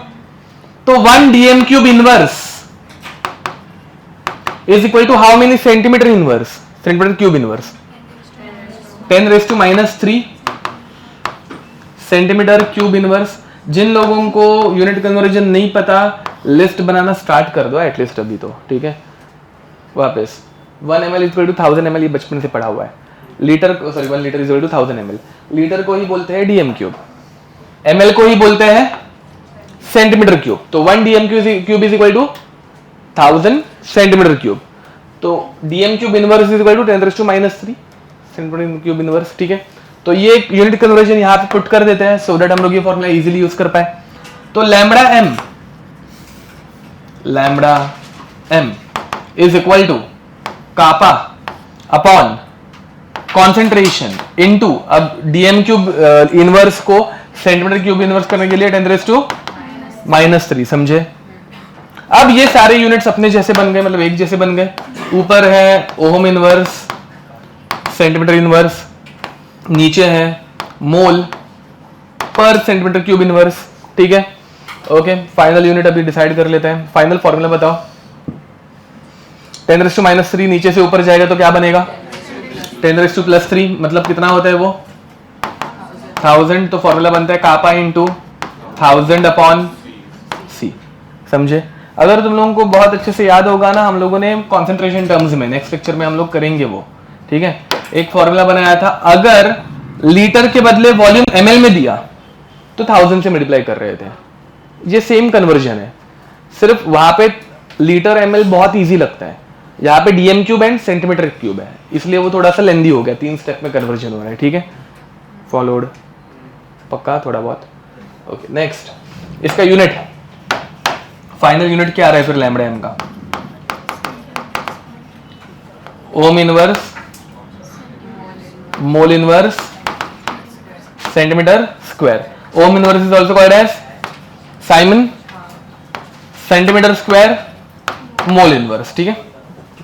तो 1 dm cube inverse is equal to how many centimetre inverse, centimetre cube inverse, 10⁻³ centimetre cube inverse. जिन लोगों को यूनिट कन्वर्जन नहीं पता, लिस्ट बनाना स्टार्ट कर दो एटलीस्ट अभी तो, ठीक है। वापस 1 ml इक्वल टू 1000 ml, ये बचपन से पढ़ा हुआ है। Litre, sorry 1 litre equal to 1000 ml। Litre को ही बोलते हैं डीएम क्यूब, ml को ही बोलते हैं सेंटीमीटर क्यूब। तो 1 dm cube is equal to 1000 centimetre cube. तो dm cube inverse is equal to 10⁻³ centimetre cube inverse, ठीक है। तो ये यूनिट कन्वर्जन यहाँ पे पुट कर देते हैं सो दैट हम लोग ये फॉर्मूला इजीली यूज कर पाए। तो lambda M is equal to kappa upon concentration into, अब डीएम क्यूब इनवर्स को सेंटीमीटर क्यूब इनवर्स करने के लिए 10⁻³ समझे। अब ये सारे यूनिट्स अपने जैसे बन गए, मतलब एक जैसे बन गए। ऊपर है ओम इनवर्स, सेंटीमीटर इनवर्स, नीचे है मोल पर सेंटीमीटर क्यूब इनवर्स, ठीक है। ओके, फाइनल यूनिट अभी डिसाइड कर लेते हैं। फाइनल फॉर्मूला बताओ। 10⁻³ नीचे से ऊपर जाएगा तो क्या बनेगा? 10⁻+3, मतलब कितना होता है वो? 1000। तो फॉर्मूला बनता है कापा इंटू 1000 अपॉन सी, समझे। अगर तुम लोगों को बहुत अच्छे से याद होगा ना, हम लोगों ने कॉन्सेंट्रेशन टर्म्स में नेक्स्ट लेक्चर में हम लोग करेंगे वो, ठीक है। एक फॉर्मूला बनाया था, अगर लीटर के बदले वॉल्यूम ml में दिया तो 1000 से मल्टीप्लाई कर रहे थे। ये सेम कन्वर्जन है, सिर्फ वहां पे लीटर ml बहुत इजी लगता है, यहाँ पे DM cube and centimetre cube है, इसलिए वो थोड़ा सा लेंदी हो गया। 3 स्टेप में कन्वर्जन हो रहा है, ठीक है। फॉलोड पक्का थोड़ा बहुत। ओके, नेक्स्ट इसका यूनिट, फाइनल यूनिट क्या आ रहा है फिर लैम्बडा एम का? Ohm inverse, mole inverse, centimetre square. Ohm inverse is also called as siemens, centimetre square, mole inverse, ठीक है।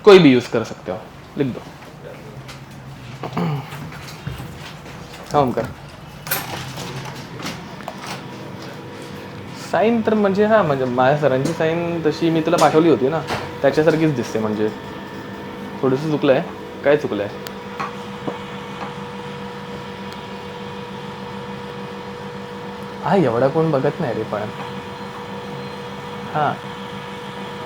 कोई भी यूज कर सकते हो, लिख दो। कर साईन तर म्हणजे हा, म्हणजे माझ्या सरांची साईन तशी मी तुला पाठवली होती ना, त्याच्यासारखीच दिसते। म्हणजे थोडंसं चुकलंय, काय चुकलंय? हा, एवढा कोण बघत नाही रे, पण हा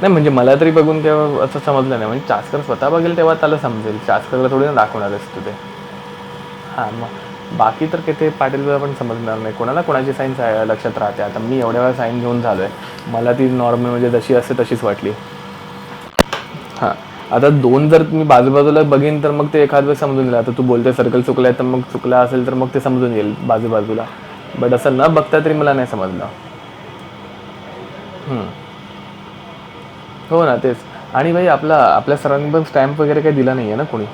नाही, म्हणजे मला तरी बघून तेव्हा असं समजलं नाही। म्हणजे चास्कर स्वतः बघेल तेव्हा त्याला समजेल, चास्करला थोडी ना दाखवणारच तू ते। हां, मग बाकी तर किती पाटीलला पण समजणार नाही, कोणाला कोणाची साईन लक्षात राहते। आता मी एवढ्या वेळा साईन घेऊन झालोय, मला ती नॉर्मल म्हणजे जशी असते तशीच वाटली। हां, आता 2 जर मी बाजूबाजूला बघीन तर मग ते एखाद वेळेस समजून येईल। आता तू बोलते सर्कल चुकलाय, तर मग चुकला असेल तर मग ते समजून येईल बाजूबाजूला, बट असं न बघता तरी मला नाही समजलं। हो ना, तेच। आणि भाई आपल्या सरांनी पण स्टॅम्प वगैरे काही दिला नाही आहे ना कोणी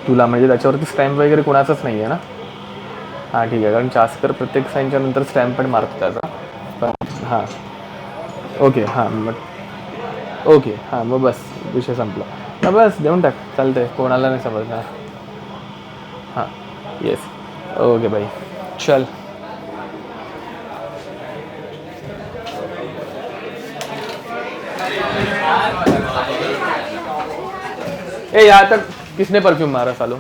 तुला, म्हणजे त्याच्यावरती स्टॅम्प वगैरे कोणाचाच नाही आहे ना? हां, ठीक आहे, कारण चास्कर प्रत्येक साईनच्या नंतर स्टॅम्प पण मारतो त्याचा, पण हां ओके, हां मग ओके, हां मग बस विषय संपला ना, बस देऊन टाक, चालतंय, कोणाला नाही समजणार। हां, येस, ओके भाई, चल। ए यहाँ तक किसने परफ्यूम मारा सालो?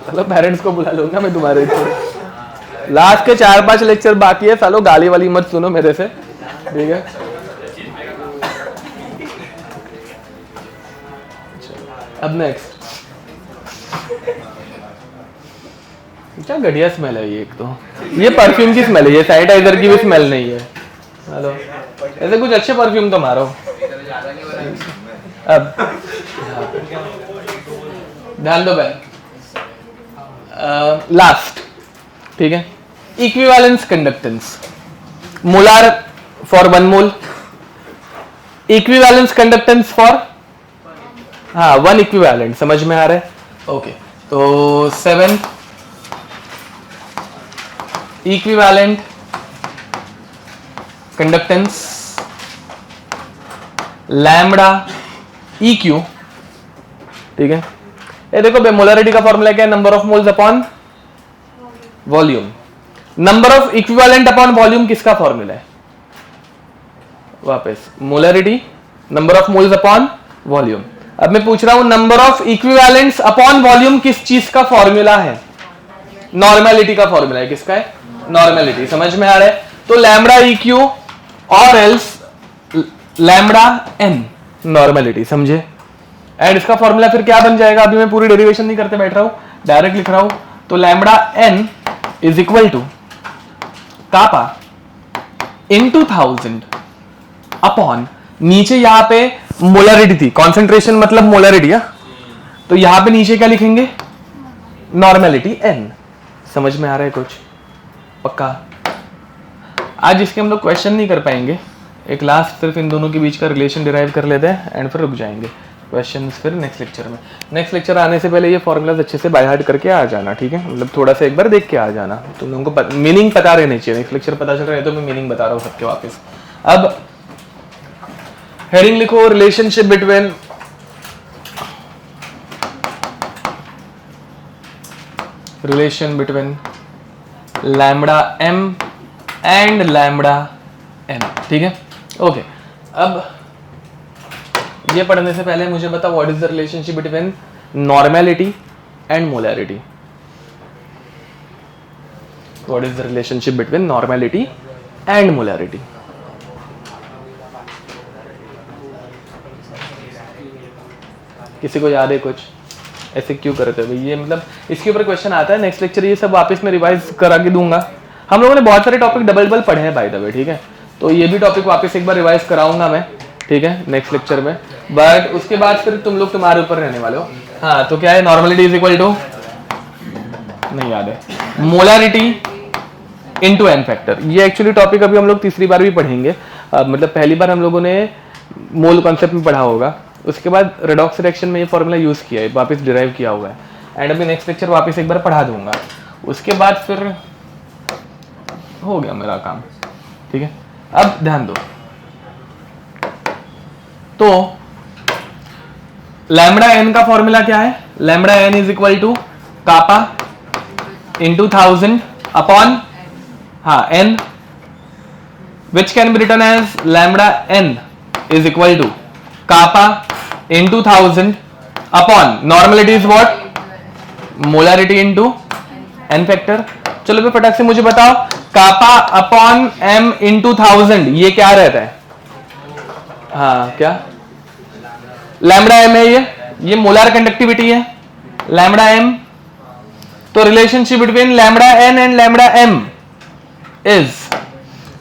सालो पेरेंट्स को बुला लूंगा मैं तुम्हारे। लास्ट के 4-5 लेक्चर बाकी है सालो, गाली वाली मत सुनो मेरे से, ठीक है। अब नेक्स्ट, क्या घटिया स्मेल है ये। एक तो ये परफ्यूम की स्मेल है, ये सैनिटाइजर की भी स्मेल नहीं है। हेलो, ऐसे कुछ अच्छे परफ्यूम तो मारो। अब ध्यान दो भाई, लास्ट, ठीक है। Equivalence conductance, molar for 1 mole, equivalence conductance for, हाँ 1 इक्विवेलेंट, समझ में आ रहा है? ओके, तो 7 इक्विवेलेंट कंडक्टेंस लैम्बडा EQ, ठीक है। ये देखो मोलारिटी का फॉर्मूला क्या है? Number of moles upon volume, number of equivalent upon volume किसका फॉर्मूला है? वापस molarity, number of moles upon volume. अब मैं पूछ रहा हूं number of equivalents upon volume किस चीज का फॉर्मूला है? नॉर्मेलिटी का फॉर्मूला है। किसका है? नॉर्मेलिटी। समझ में आ रहा है? तो लैम्बडा इक्यू और एल्स लैम्बडा एन नॉर्मेलिटी, समझे? एंड इसका फॉर्मूला फिर क्या बन जाएगा? अभी मैं पूरी डेरिवेशन नहीं करते बैठ रहा हूं, डायरेक्ट लिख रहा हूं। तो lambda N is equal to kappa into 1000 upon, नीचे यहां पे मोलरिटी थी, कॉन्सेंट्रेशन मतलब मोलरिटी है, तो यहां पे नीचे क्या लिखेंगे? Normality N. समझ में आ रहा है कुछ? पक्का? आज इसके हम लोग क्वेश्चन नहीं कर पाएंगे, एक लास्ट सिर्फ इन दोनों के बीच का रिलेशन डिराइव कर लेते हैं एंड फिर रुक जाएंगे। क्वेश्चंस फिर नेक्स्ट लेक्चर में। नेक्स्ट लेक्चर आने से पहले ये फॉर्मूलाज अच्छे से बाय हार्ट करके आ जाना, ठीक है? मतलब थोड़ा सा एक बार देख के आ जाना, तुम लोगों को मीनिंग पता रहनी चाहिए। नेक्स्ट लेक्चर पता चल रहा है तो मैं मीनिंग बता रहा हूँ सबके वापस। अब हेडिंग लिखो, relationship between lambda M and lambda N, ठीक है? ओके, अब ये पढ़ने से पहले मुझे बता what is the relationship between normality and molarity. What is the relationship between normality and molarity? किसी को याद है कुछ? ऐसे क्यों करते हो? ये मतलब इसके ऊपर क्वेश्चन आता है नेक्स्ट लेक्चर, ये सब वापस में रिवाइज करा के दूंगा। हम लोगों ने बहुत सारे टॉपिक डबल पढ़े हैं बाय द वे, ठीक है? तो ये भी टॉपिक वापस एक बार रिवाइज कराऊंगा मैं, ठीक है, नेक्स्ट लेक्चर में। बट उसके बाद फिर तुम लोग तुम्हारे ऊपर रहने वाले हो। हाँ, तो क्या है? नॉर्मेलिटी इज इक्वल टू, नहीं याद है, मोलरिटी इनटू एन फैक्टर। ये एक्चुअली टॉपिक अभी हम लोग तीसरी बार भी पढ़ेंगे। मतलब पहली बार हम लोगों ने मोल कॉन्सेप्ट में पढ़ा होगा, उसके बाद रेडॉक्स रिएक्शन में ये फॉर्मूला यूज किया है, वापस डिराइव किया हुआ है। एंड अभी नेक्स्ट लेक्चर वापस एक बार पढ़ा दूंगा, उसके बाद फिर हो गया मेरा काम, ठीक है? अब ध्यान दो, तो लैम्बडा एन का फॉर्मूला क्या है? Lambda N is equal to kappa into 1000 upon, हाँ, N, which can be written as lambda N is equal to kappa into 1000 upon normality is what? Molarity into N factor. चलो भाई फटाक से मुझे बताओ, कापा अपॉन एम इंटू 1000 ये क्या रहता है? हाँ, क्या? लैम्बडा एम है ये मोलार कंडक्टिविटी है, लैम्बडा एम। तो relationship between lambda N and lambda M is,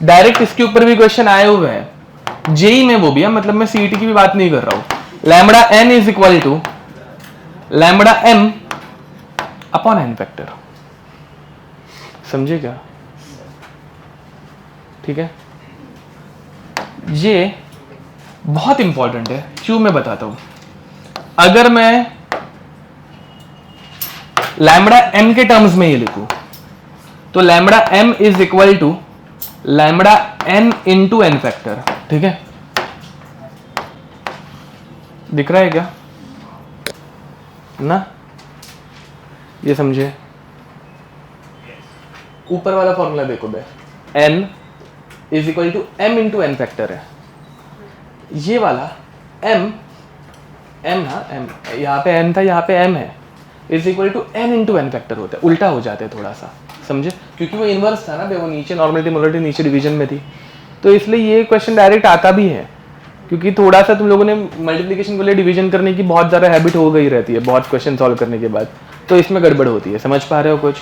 direct इसके ऊपर भी क्वेश्चन आए हुए हैं जेई में, वो भी है, मतलब मैं सीईटी की भी बात नहीं कर रहा हूं। Lambda N is equal to lambda M upon N factor. समझे क्या? ठीक है, ये बहुत इंपॉर्टेंट है। क्यों? मैं बताता हूं। अगर मैं लैम्बडा एम के टर्म्स में ये लिखूं तो lambda M is equal to lambda N into N factor, ठीक है? दिख रहा है क्या ना? ये समझे? ऊपर वाला फॉर्मूला देखो बे, N is equal to M into N factor है। ये वाला एम ना, एम यहाँ पे एन था, यहाँ पे एम है, is equal to N into N factor होता है। उल्टा हो जाते हैं थोड़ा सा, समझे? क्योंकि वो इनवर्स था ना बे, वो नीचे नॉर्मेलिटी मोलरिटी नीचे डिवीजन में थी, तो इसलिए ये क्वेश्चन डायरेक्ट आता भी है। क्योंकि थोड़ा सा तुम लोगों ने मल्टीप्लिकेशन को लिए डिवीजन करने की बहुत ज़्यादा हैबिट हो गई रहती है बहुत क्वेश्चन सॉल्व करने के बाद, तो इसमें गड़बड़ होती है। समझ पा रहे हो कुछ?